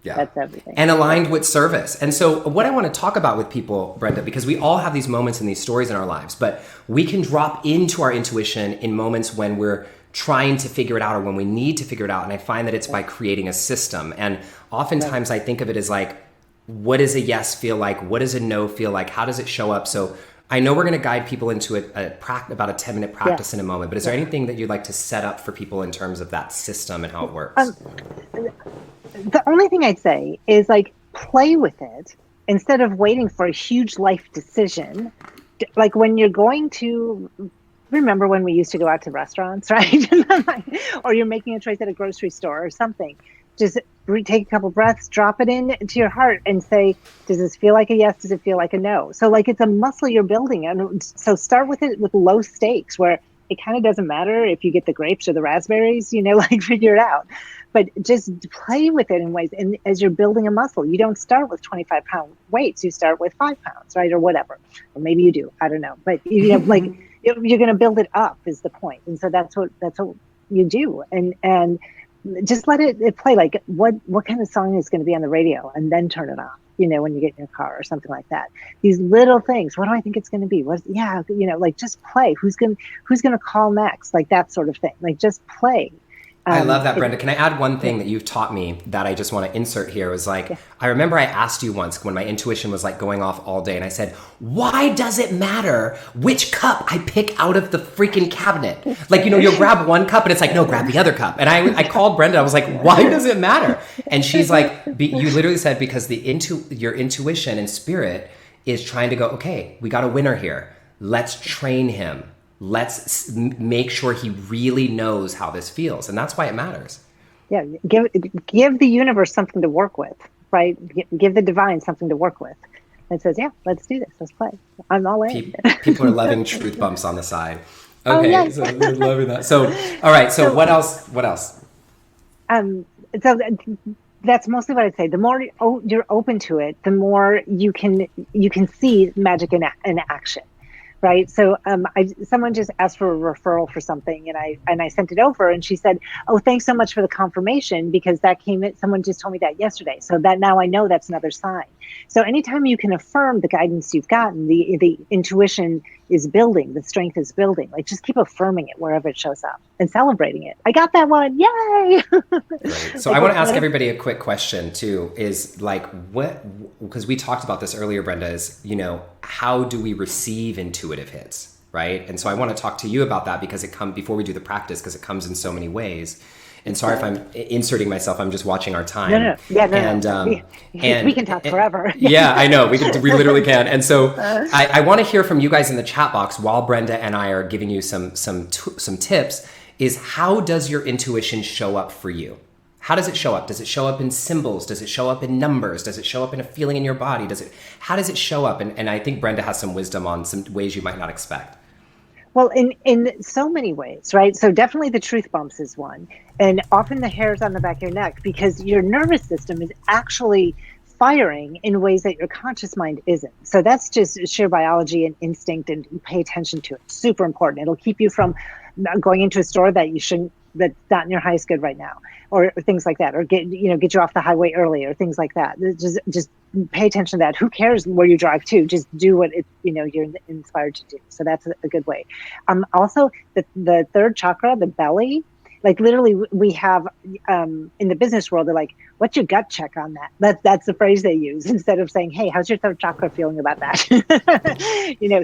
Yeah. That's everything. And aligned with service. And so what I want to talk about with people, Brenda, because we all have these moments and these stories in our lives, but we can drop into our intuition in moments when we're trying to figure it out or when we need to figure it out. And I find that it's by creating a system. And oftentimes I think of it as like, what does a yes feel like? What does a no feel like? How does it show up? So I know we're going to guide people into about a 10-minute practice in a moment, but is there anything that you'd like to set up for people in terms of that system and how it works? The only thing I'd say is like play with it instead of waiting for a huge life decision. Like when you're going to, remember when we used to go out to restaurants, right? Or you're making a choice at a grocery store or something. Just take a couple breaths, drop it into your heart and say, does this feel like a yes? Does it feel like a no? So like it's a muscle you're building. And so start with it with low stakes where it kind of doesn't matter if you get the grapes or the raspberries, like figure it out. But just play with it in ways. And as you're building a muscle, you don't start with 25-pound weights. You start with 5 pounds, right? Or whatever. Or maybe you do. I don't know. But you're going to build it up is the point. And so that's what you do. And just let it play. Like what kind of song is going to be on the radio, and then turn it on, when you get in your car or something like that. These little things. What do I think it's going to be? Like just play. Who's going to call next? Like that sort of thing. Like just play. I love that, Brenda. Can I add one thing that you've taught me that I just want to insert here? Was like, I remember I asked you once when my intuition was like going off all day, and I said, why does it matter which cup I pick out of the freaking cabinet? Like, you'll grab one cup and it's like, no, grab the other cup. And I called Brenda. I was like, why does it matter? And she's like, you literally said, because your intuition and spirit is trying to go, okay, we got a winner here. Let's train him. Let's make sure he really knows how this feels. And that's why it matters. Yeah. Give the universe something to work with, right? Give the divine something to work with. It says, yeah, let's do this. Let's play. I'm all in. People are loving truth bumps on the side. Okay. So they're loving that. So, all right. So what else? So that's mostly what I'd say. The more you're open to it, the more you can see magic in action. Right. So someone just asked for a referral for something and I sent it over and she said, oh, thanks so much for the confirmation because that came in. Someone just told me that yesterday. So that now I know that's another sign. So anytime you can affirm the guidance you've gotten, the intuition is building, the strength is building, like just keep affirming it wherever it shows up and celebrating it. I got that one. Yay. Right. So I want to ask everybody a quick question too, is like because we talked about this earlier, Brenda, is, how do we receive intuitive hits? Right. And so I want to talk to you about that because before we do the practice, because it comes in so many ways. And sorry if I'm inserting myself. I'm just watching our time. No. Yeah, no. And we can talk forever. Yeah, I know. We literally can. And so I want to hear from you guys in the chat box while Brenda and I are giving you some tips. Is how does your intuition show up for you? How does it show up? Does it show up in symbols? Does it show up in numbers? Does it show up in a feeling in your body? How does it show up? And I think Brenda has some wisdom on some ways you might not expect. Well, in so many ways, right? So definitely the truth bumps is one. And often the hairs on the back of your neck, because your nervous system is actually firing in ways that your conscious mind isn't. So that's just sheer biology and instinct, and pay attention to it. Super important. It'll keep you from going into a store that you shouldn't, that's not in your highest good right now, or things like that, or get you off the highway early, or things like that. Just pay attention to that. Who cares where you drive to? Just do what you're inspired to do. So that's a good way. Also the third chakra, the belly, like literally we have in the business world, they're like, what's your gut check on that? That's the phrase they use instead of saying, hey, how's your third chakra feeling about that?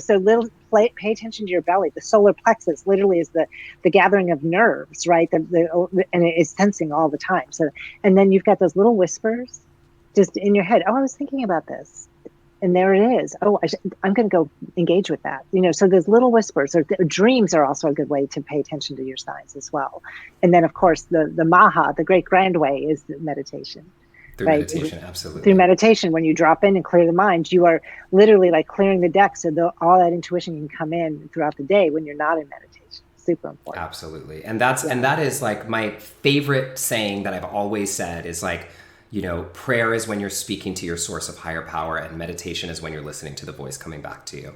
So pay attention to your belly. The solar plexus literally is the gathering of nerves, right? And it is sensing all the time. So, and then you've got those little whispers just in your head. Oh, I was thinking about this. And there it is. Oh, I'm going to go engage with that. So those little whispers or dreams are also a good way to pay attention to your signs as well. And then, of course, the Maha, the great grand way, is the meditation. Through meditation, absolutely. Through meditation, when you drop in and clear the mind, you are literally like clearing the deck so all that intuition can come in throughout the day when you're not in meditation. Super important. Absolutely. And that is like my favorite saying that I've always said is like, prayer is when you're speaking to your source of higher power, and meditation is when you're listening to the voice coming back to you.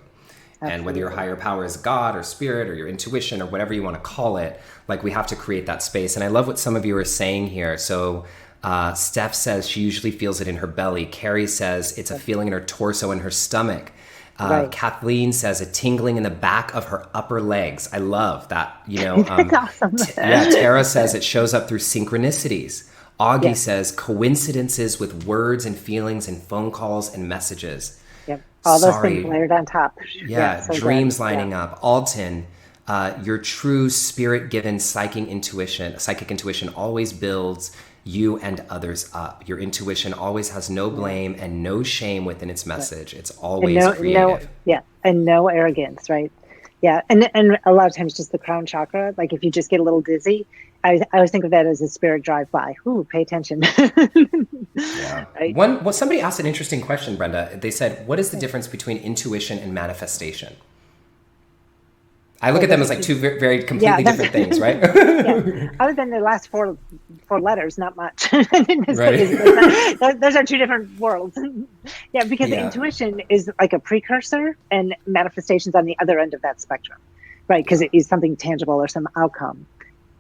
Absolutely. And whether your higher power is God or spirit or your intuition or whatever you want to call it, like we have to create that space. And I love what some of you are saying here. So Steph says she usually feels it in her belly. Carrie says it's a feeling in her torso and her stomach. Right. Kathleen says a tingling in the back of her upper legs. I love that. That's awesome. Tara says it shows up through synchronicities. Augie Yes. says coincidences with words and feelings and phone calls and messages. Yep. All those things Sorry. layered on top. Yeah, So dreams good. lining up. Alton, your true spirit-given psychic intuition always builds you and others up. Your intuition always has no blame and no shame within its message. It's And always creative. and no arrogance, right? Yeah, and a lot of times just the crown chakra. Like if you just get a little dizzy, I always think of that as a spirit drive by. Ooh, pay attention. Yeah. Right? Somebody asked an interesting question, Brenda. They said, "What is the difference between intuition and manifestation?" I look at them as like two very completely different things, right? Yeah. Other than the last four letters, not much. Right. Those are two different worlds. Yeah, because intuition is like a precursor, and manifestations on the other end of that spectrum, right? Because it is something tangible or some outcome.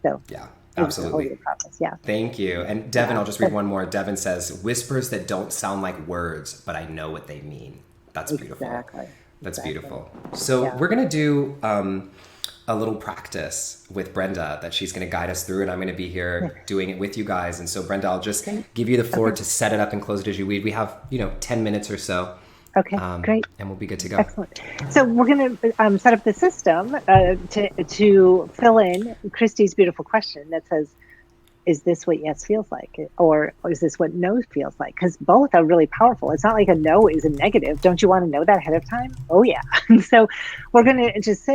So Yeah, it's a whole absolutely. other process. Yeah. Thank you. And Devin, I'll just read one more. Devin says, whispers that don't sound like words, but I know what they mean. That's beautiful. Exactly. That's beautiful. So we're going to do a little practice with Brenda that she's going to guide us through, and I'm going to be here doing it with you guys. And so, Brenda, I'll just give you the floor to set it up and close it as you read. We have, 10 minutes or so. Okay, great. And we'll be good to go. Excellent. So we're going to set up the system to fill in Christy's beautiful question that says, is this what yes feels like? Or is this what no feels like? Because both are really powerful. It's not like a no is a negative. Don't you want to know that ahead of time? Oh, yeah. So we're going to just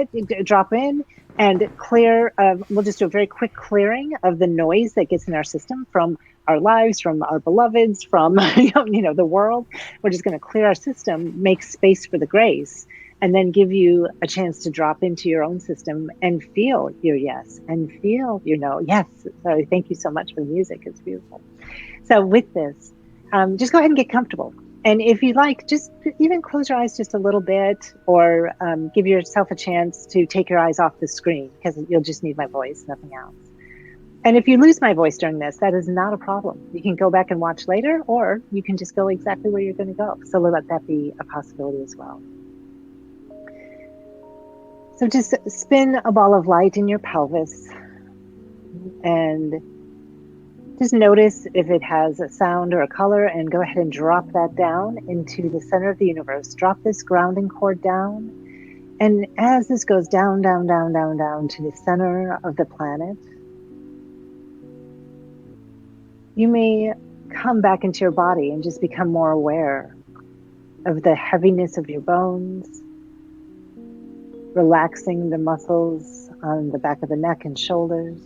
drop in and clear. We'll just do a very quick clearing of the noise that gets in our system from our lives, from our beloveds, from the world. We're just going to clear our system, make space for the grace, and then give you a chance to drop into your own system and feel your yes and feel your no. Yes. So thank you so much for the music. It's beautiful. So with this, just go ahead and get comfortable. And if you like, just even close your eyes just a little bit, or give yourself a chance to take your eyes off the screen, because you'll just need my voice, nothing else. And if you lose my voice during this, that is not a problem. You can go back and watch later, or you can just go exactly where you're going to go. So let that be a possibility as well. So just spin a ball of light in your pelvis and just notice if it has a sound or a color, and go ahead and drop that down into the center of the universe. Drop this grounding cord down. And as this goes down, down, down, down, down to the center of the planet, you may come back into your body and just become more aware of the heaviness of your bones, relaxing the muscles on the back of the neck and shoulders,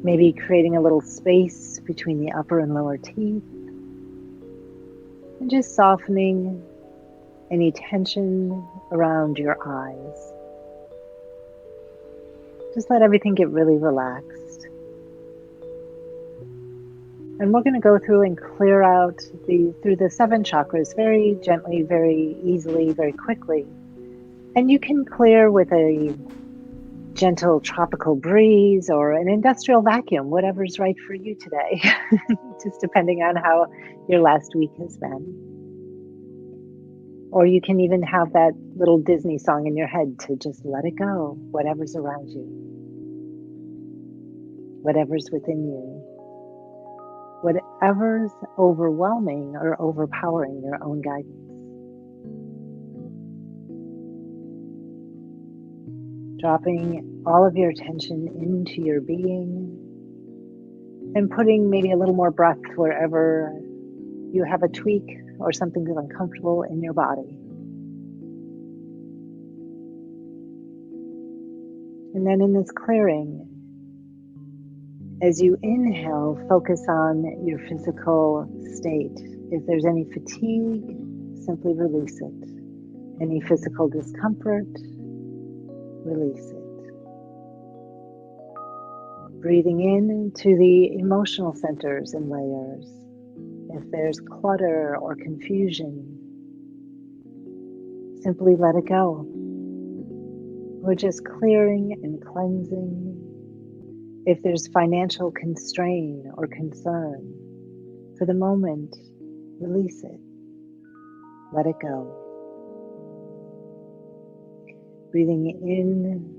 maybe creating a little space between the upper and lower teeth, and just softening any tension around your eyes. Just let everything get really relaxed. And we're going to go through and clear out through the 7 chakras very gently, very easily, very quickly. And you can clear with a gentle tropical breeze or an industrial vacuum, whatever's right for you today, just depending on how your last week has been. Or you can even have that little Disney song in your head to just let it go, whatever's around you, whatever's within you, whatever's overwhelming or overpowering your own guidance. Dropping all of your attention into your being and putting maybe a little more breath wherever you have a tweak or something that's uncomfortable in your body. And then in this clearing, as you inhale, focus on your physical state. If there's any fatigue, simply release it. Any physical discomfort, release it. Breathing in to the emotional centers and layers. If there's clutter or confusion, simply let it go. We're just clearing and cleansing If there's financial constraint or concern, for the moment, release it. Let it go. Breathing in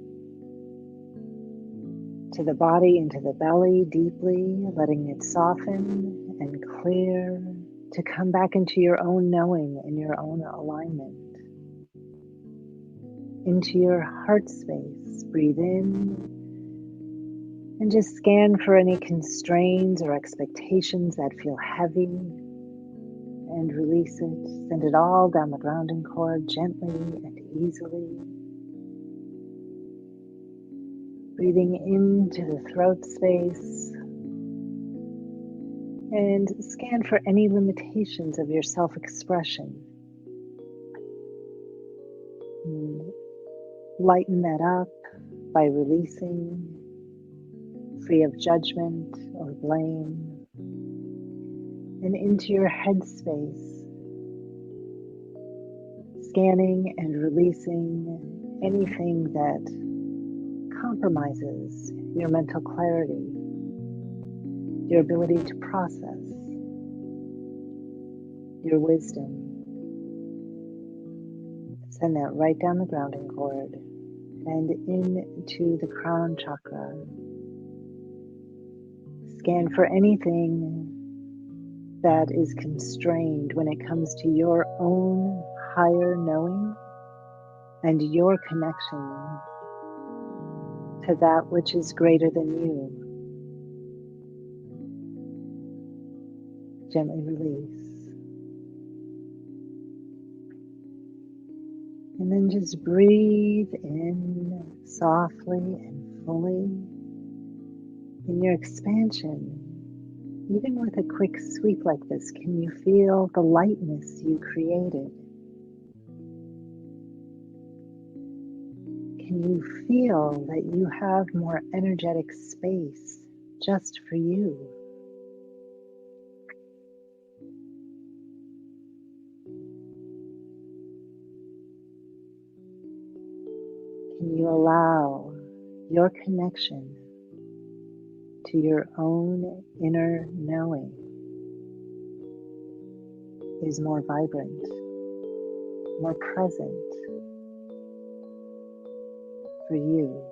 to the body, into the belly deeply, letting it soften and clear, to come back into your own knowing and your own alignment. Into your heart space, breathe in and just scan for any constraints or expectations that feel heavy, and release it. Send it all down the grounding cord gently and easily. Breathing into the throat space and scan for any limitations of your self-expression. And lighten that up by releasing, free of judgment or blame. And into your head space, scanning and releasing anything that compromises your mental clarity, your ability to process, your wisdom. Send that right down the grounding cord and into the crown chakra. Scan for anything that is constrained when it comes to your own higher knowing and your connection to that which is greater than you. Gently release. And then just breathe in softly and fully. In your expansion, even with a quick sweep like this, can you feel the lightness you created? Can you feel that you have more energetic space just for you? Can you allow your connection to your own inner knowing is more vibrant, more present for you?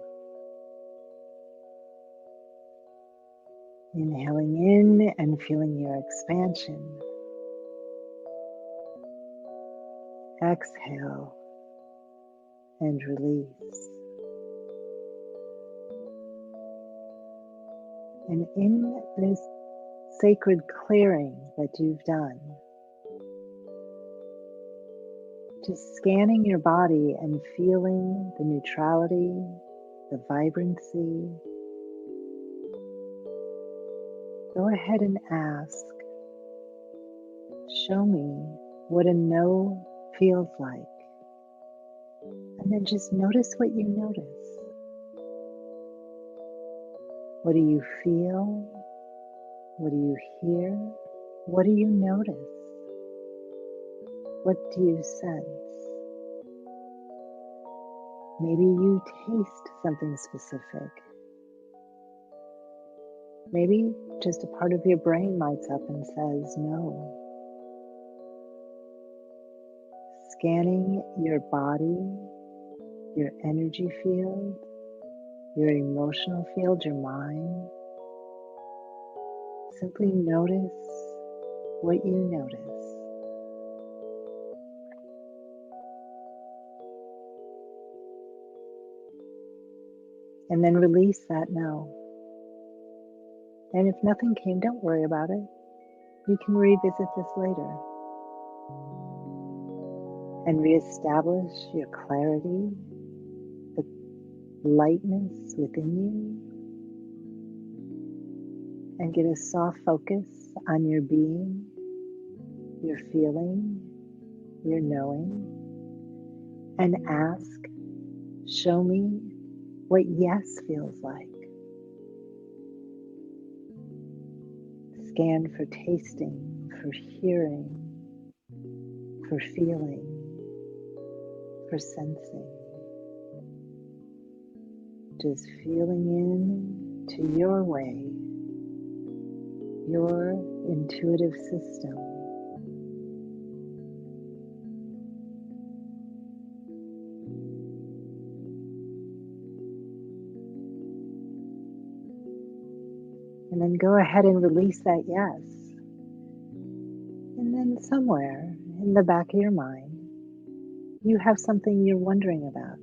Inhaling in and feeling your expansion. Exhale and release. And in this sacred clearing that you've done, just scanning your body and feeling the neutrality, the vibrancy, go ahead and ask, show me what a no feels like. And then just notice what you notice. What do you feel? What do you hear? What do you notice? What do you sense? Maybe you taste something specific. Maybe just a part of your brain lights up and says no. Scanning your body, your energy field, your emotional field, your mind. Simply notice what you notice. And then release that no. And if nothing came, don't worry about it. You can revisit this later. And reestablish your clarity, the lightness within you. And get a soft focus on your being, your feeling, your knowing. And ask, show me what yes feels like. Scan for tasting, for hearing, for feeling, for sensing. Just feeling in to your way, your intuitive system. And then go ahead and release that yes. And then somewhere in the back of your mind, you have something you're wondering about,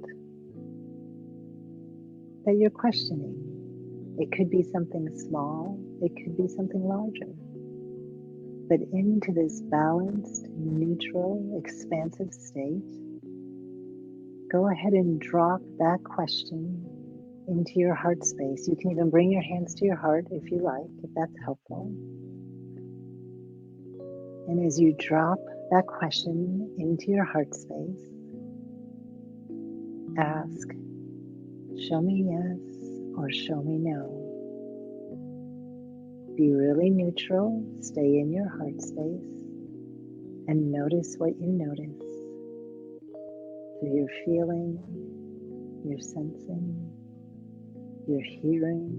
that you're questioning. It could be something small, it could be something larger. But into this balanced, neutral, expansive state, go ahead and drop that question into your heart space. You can even bring your hands to your heart if you like, if that's helpful. And as you drop that question into your heart space, ask, show me yes or show me no. Be really neutral, stay in your heart space, and notice what you notice through your feeling, your sensing, your hearing,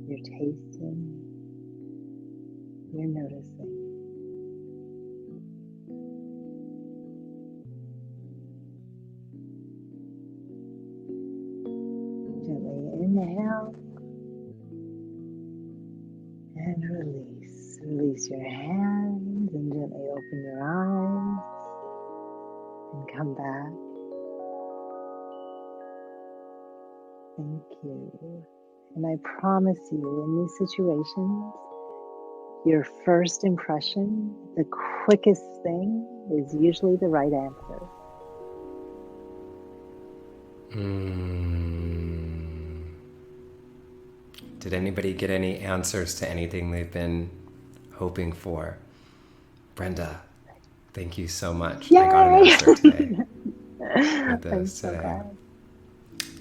your tasting, your noticing. Gently inhale and release. Release your hands and gently open your eyes and come back. Thank you. And I promise you, in these situations, your first impression, the quickest thing, is usually the right answer. Did anybody get any answers to anything they've been hoping for? Brenda, thank you so much. Yay! I got an answer today. With this I'm so today. glad.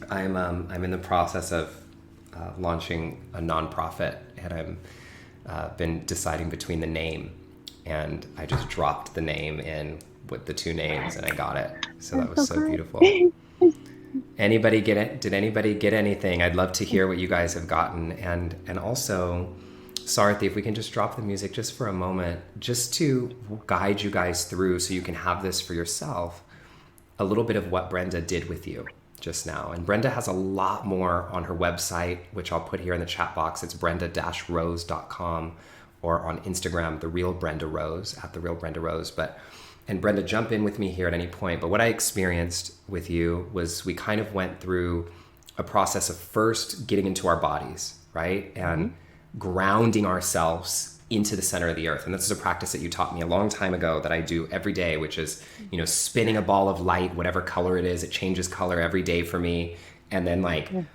I'm in the process of launching a nonprofit, and I'm been deciding between the name, and I just dropped the name in with the two names, and I got it. So that was so beautiful. Anybody get it? Did anybody get anything? I'd love to hear what you guys have gotten, and also, Sarathi, if we can just drop the music just for a moment, just to guide you guys through, so you can have this for yourself, a little bit of what Brenda did with you just now. And Brenda has a lot more on her website, which I'll put here in the chat box. It's brenda-rose.com, or on Instagram, The Real Brenda Rose, at The Real Brenda Rose. And Brenda, jump in with me here at any point. But what I experienced with you was we kind of went through a process of first getting into our bodies, right? And grounding ourselves into the center of the earth. And this is a practice that you taught me a long time ago that I do every day, which is, spinning a ball of light, whatever color it is. It changes color every day for me. And then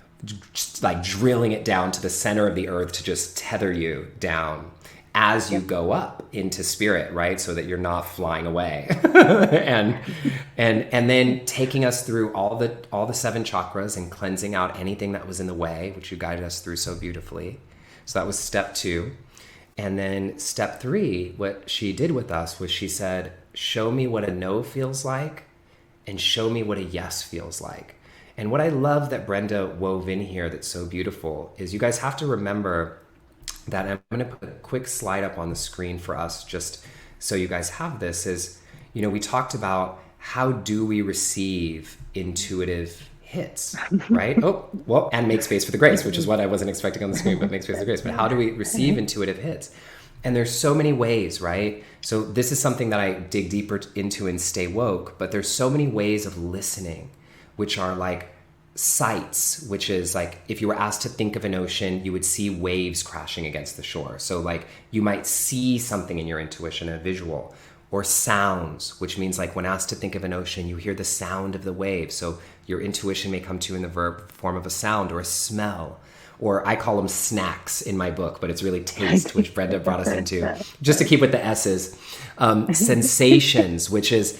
just drilling it down to the center of the earth to just tether you down as you go up into spirit, right? So that you're not flying away. and then taking us through all the 7 chakras and cleansing out anything that was in the way, which you guided us through so beautifully. So that was step 2. And then step 3, what she did with us was she said, show me what a no feels like and show me what a yes feels like. And what I love that Brenda wove in here that's so beautiful is you guys have to remember that, I'm going to put a quick slide up on the screen for us just so you guys have this, is, we talked about how do we receive intuitive hits, right? And make space for the grace, which is what I wasn't expecting on the screen, but make space for the grace. But how do we receive intuitive hits? And there's so many ways, right? So this is something that I dig deeper into in Stay Woke, but there's so many ways of listening, which are like sights, which is like, if you were asked to think of an ocean, you would see waves crashing against the shore. So like you might see something in your intuition, a visual. Or sounds, which means like when asked to think of an ocean, you hear the sound of the wave. So your intuition may come to you in the form of a sound or a smell. Or I call them snacks in my book, but it's really taste, which Brenda brought us into, just to keep with the S's. Sensations, which is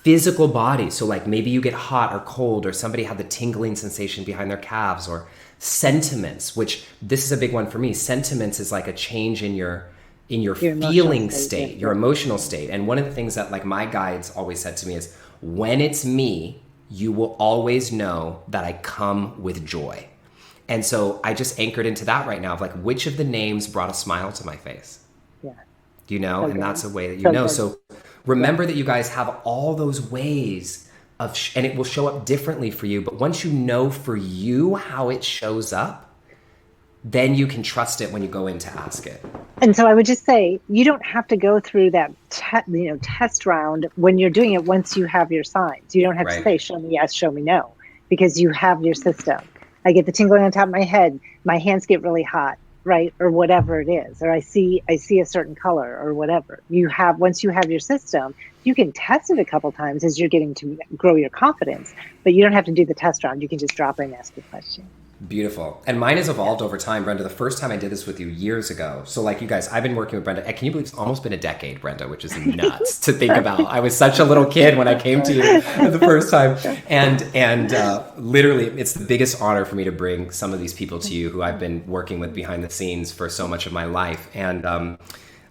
physical body. So like maybe you get hot or cold, or somebody had the tingling sensation behind their calves. Or sentiments, which this is a big one for me. Sentiments is like a change in your feeling state, your emotional state. And one of the things that like my guides always said to me is, when it's me, you will always know that I come with joy. And so I just anchored into that right now of like, which of the names brought a smile to my face? Yeah. So and good. that's a way that you So know. good. So remember that you guys have all those ways of, and it will show up differently for you. But once you know for you how it shows up, then you can trust it when you go in to ask it. And so I would just say, you don't have to go through that test round when you're doing it. Once you have your signs, you don't have to Right. say, show me yes, show me no, because you have your system. I get the tingling on top of my head. My hands get really hot, right? Or whatever it is, or I see a certain color or whatever. Once you have your system, you can test it a couple times as you're getting to grow your confidence, but you don't have to do the test round. You can just drop in and ask a question. Beautiful. And mine has evolved over time, Brenda. The first time I did this with you years ago. So like you guys, I've been working with Brenda. Can you believe it's almost been a decade, Brenda, which is nuts to think about. I was such a little kid when I came to you the first time. And literally, it's the biggest honor for me to bring some of these people to you who I've been working with behind the scenes for so much of my life. And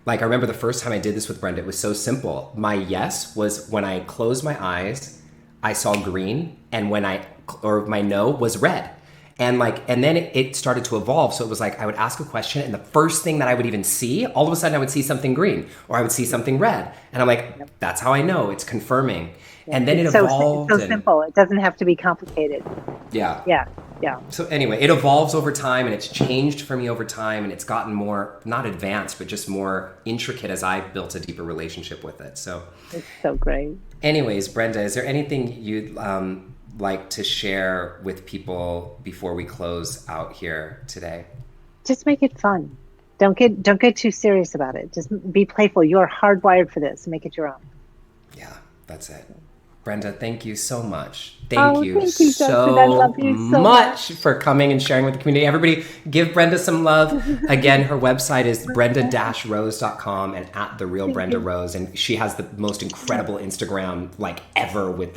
like I remember the first time I did this with Brenda, it was so simple. My yes was when I closed my eyes, I saw green. And my no was red. And then it started to evolve. So it was like, I would ask a question and the first thing that I would even see, all of a sudden I would see something green or I would see something red. And I'm like, that's how I know it's confirming. Yeah. And then it evolved. It's so simple. It doesn't have to be complicated. Yeah. Yeah. So anyway, it evolves over time and it's changed for me over time and it's gotten more, not advanced, but just more intricate as I've built a deeper relationship with it. So it's so great. Anyways, Brenda, is there anything you'd like to share with people before we close out here today? Just make it fun. Don't get too serious about it. Just be playful. You're hardwired for this. Make it your own. Yeah, that's it. Brenda, thank you so much. Thank you so I love you so much for coming and sharing with the community. Everybody, give Brenda some love. Again, her website is brenda-rose.com and at the real Brenda Rose. And she has the most incredible Instagram ever with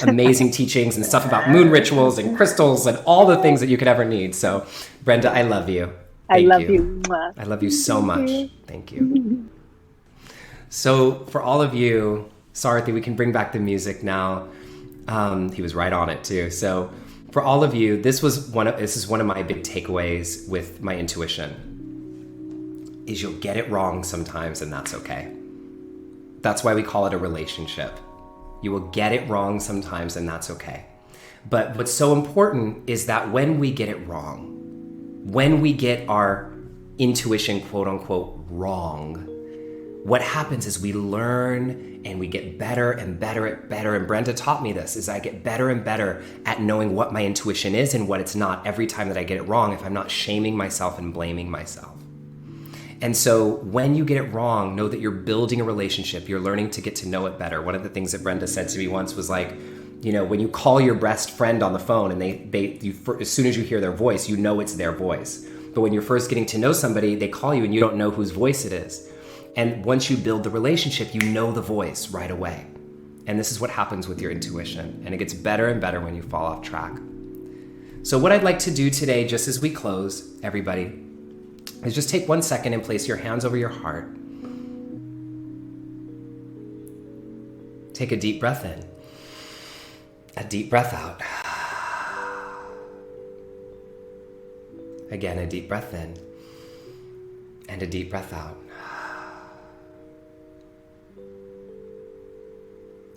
amazing teachings and stuff about moon rituals and crystals and all the things that you could ever need. So Brenda, I love you. I love you. I love you so much. Thank you. So for all of you, Sarathi, we can bring back the music now. He was right on it too. So for all of you, this is one of my big takeaways with my intuition is you'll get it wrong sometimes and that's okay. That's why we call it a relationship. You will get it wrong sometimes and that's okay. But what's so important is that when we get it wrong, when we get our intuition quote unquote wrong, what happens is we learn and we get better and better at better. And Brenda taught me this, is I get better and better at knowing what my intuition is and what it's not every time that I get it wrong, if I'm not shaming myself and blaming myself. And so when you get it wrong, know that you're building a relationship. You're learning to get to know it better. One of the things that Brenda said to me once was when you call your best friend on the phone and as soon as you hear their voice, you know it's their voice. But when you're first getting to know somebody, they call you and you don't know whose voice it is. And once you build the relationship, you know the voice right away. And this is what happens with your intuition. And it gets better and better when you fall off track. So what I'd like to do today, just as we close, everybody, is just take 1 second and place your hands over your heart. Take a deep breath in. A deep breath out. Again, a deep breath in. And a deep breath out.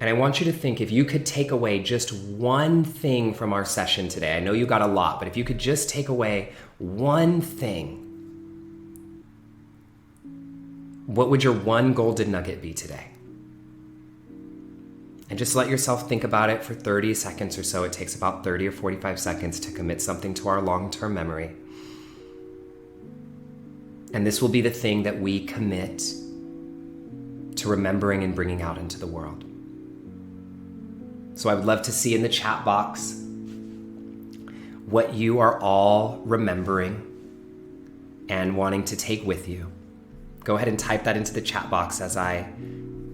And I want you to think, if you could take away just one thing from our session today, I know you got a lot, but if you could just take away one thing, what would your one golden nugget be today? And just let yourself think about it for 30 seconds or so. It takes about 30 or 45 seconds to commit something to our long-term memory. And this will be the thing that we commit to remembering and bringing out into the world. So I would love to see in the chat box what you are all remembering and wanting to take with you. Go ahead and type that into the chat box as I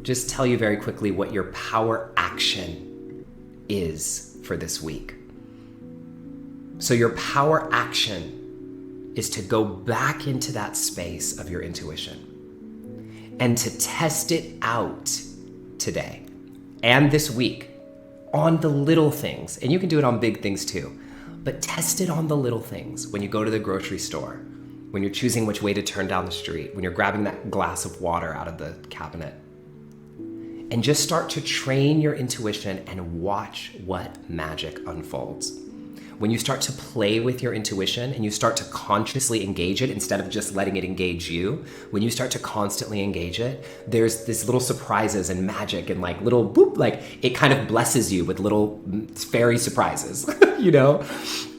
just tell you very quickly what your power action is for this week. So your power action is to go back into that space of your intuition and to test it out today and this week on the little things. And you can do it on big things too. but test it on the little things. When you go to the grocery store, when you're choosing which way to turn down the street, when you're grabbing that glass of water out of the cabinet. And just start to train your intuition and watch what magic unfolds. When you start to play with your intuition and you start to consciously engage it instead of just letting it engage you, when you start to constantly engage it, there's this little surprises and magic and like little boop, like it kind of blesses you with little fairy surprises, you know?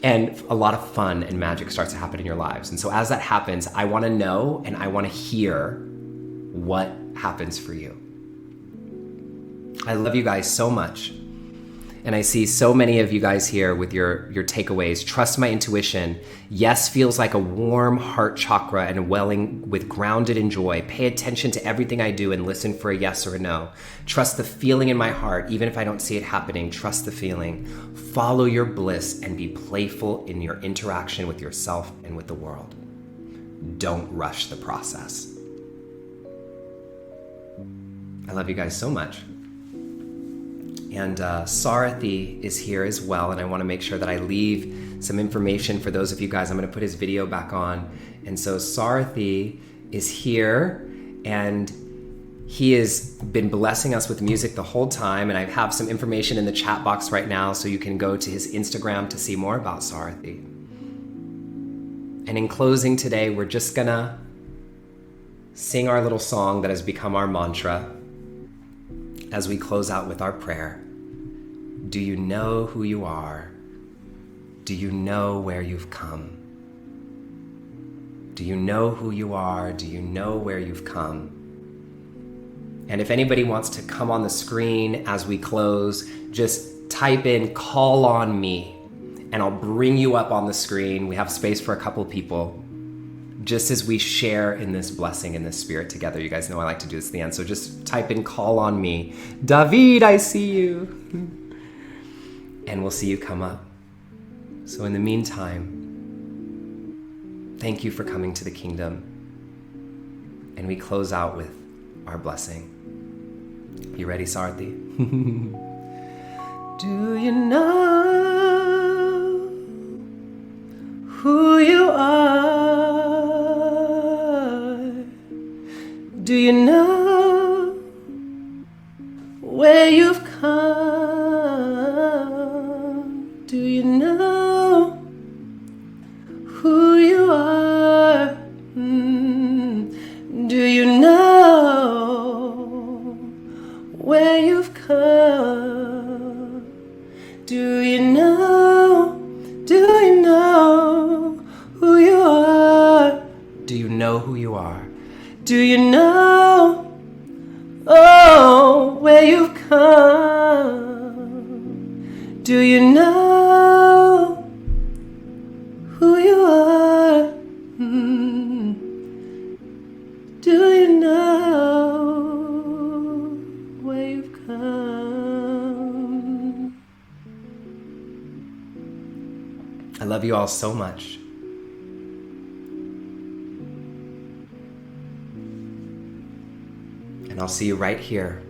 And a lot of fun and magic starts to happen in your lives. And so as that happens, I want to know and I want to hear what happens for you. I love you guys so much. And I see so many of you guys here with your takeaways. Trust my intuition. Yes feels like a warm heart chakra and welling with grounded in joy. Pay attention to everything I do and listen for a yes or a no. Trust the feeling in my heart, even if I don't see it happening. Trust the feeling. Follow your bliss and be playful in your interaction with yourself and with the world. Don't rush the process. I love you guys so much. And Sarathi is here as well, and I want to make sure that I leave some information for those of you guys. I'm going to put his video back on. And so Sarathi is here, and he has been blessing us with music the whole time, and I have some information in the chat box right now, so you can go to his Instagram to see more about Sarathi. And in closing today, we're just going to sing our little song that has become our mantra as we close out with our prayer. Do you know who you are? Do you know where you've come? Do you know who you are? Do you know where you've come? And if anybody wants to come on the screen as we close, just type in "call on me" and I'll bring you up on the screen. We have space for a couple people. Just as we share in this blessing, in this spirit together. You guys know I like to do this at the end, so just type in "call on me." David, I see you. And we'll see you come up. So in the meantime, thank you for coming to the kingdom. And we close out with our blessing. You ready, Sarathi? Do you know who you are? Do you know where you've come? Do you know who you are? Do you know where you've come? Do you know? Do you know who you are? Do you know who you are? Do you know, oh, where you've come? Do you know who you are? Do you know where you've come? I love you all so much. And I'll see you right here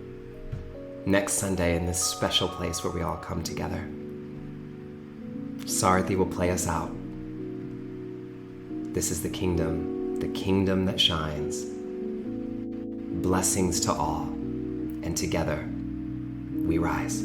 next Sunday in this special place where we all come together. Sarathi will play us out. This is the kingdom that shines. Blessings to all, and together we rise.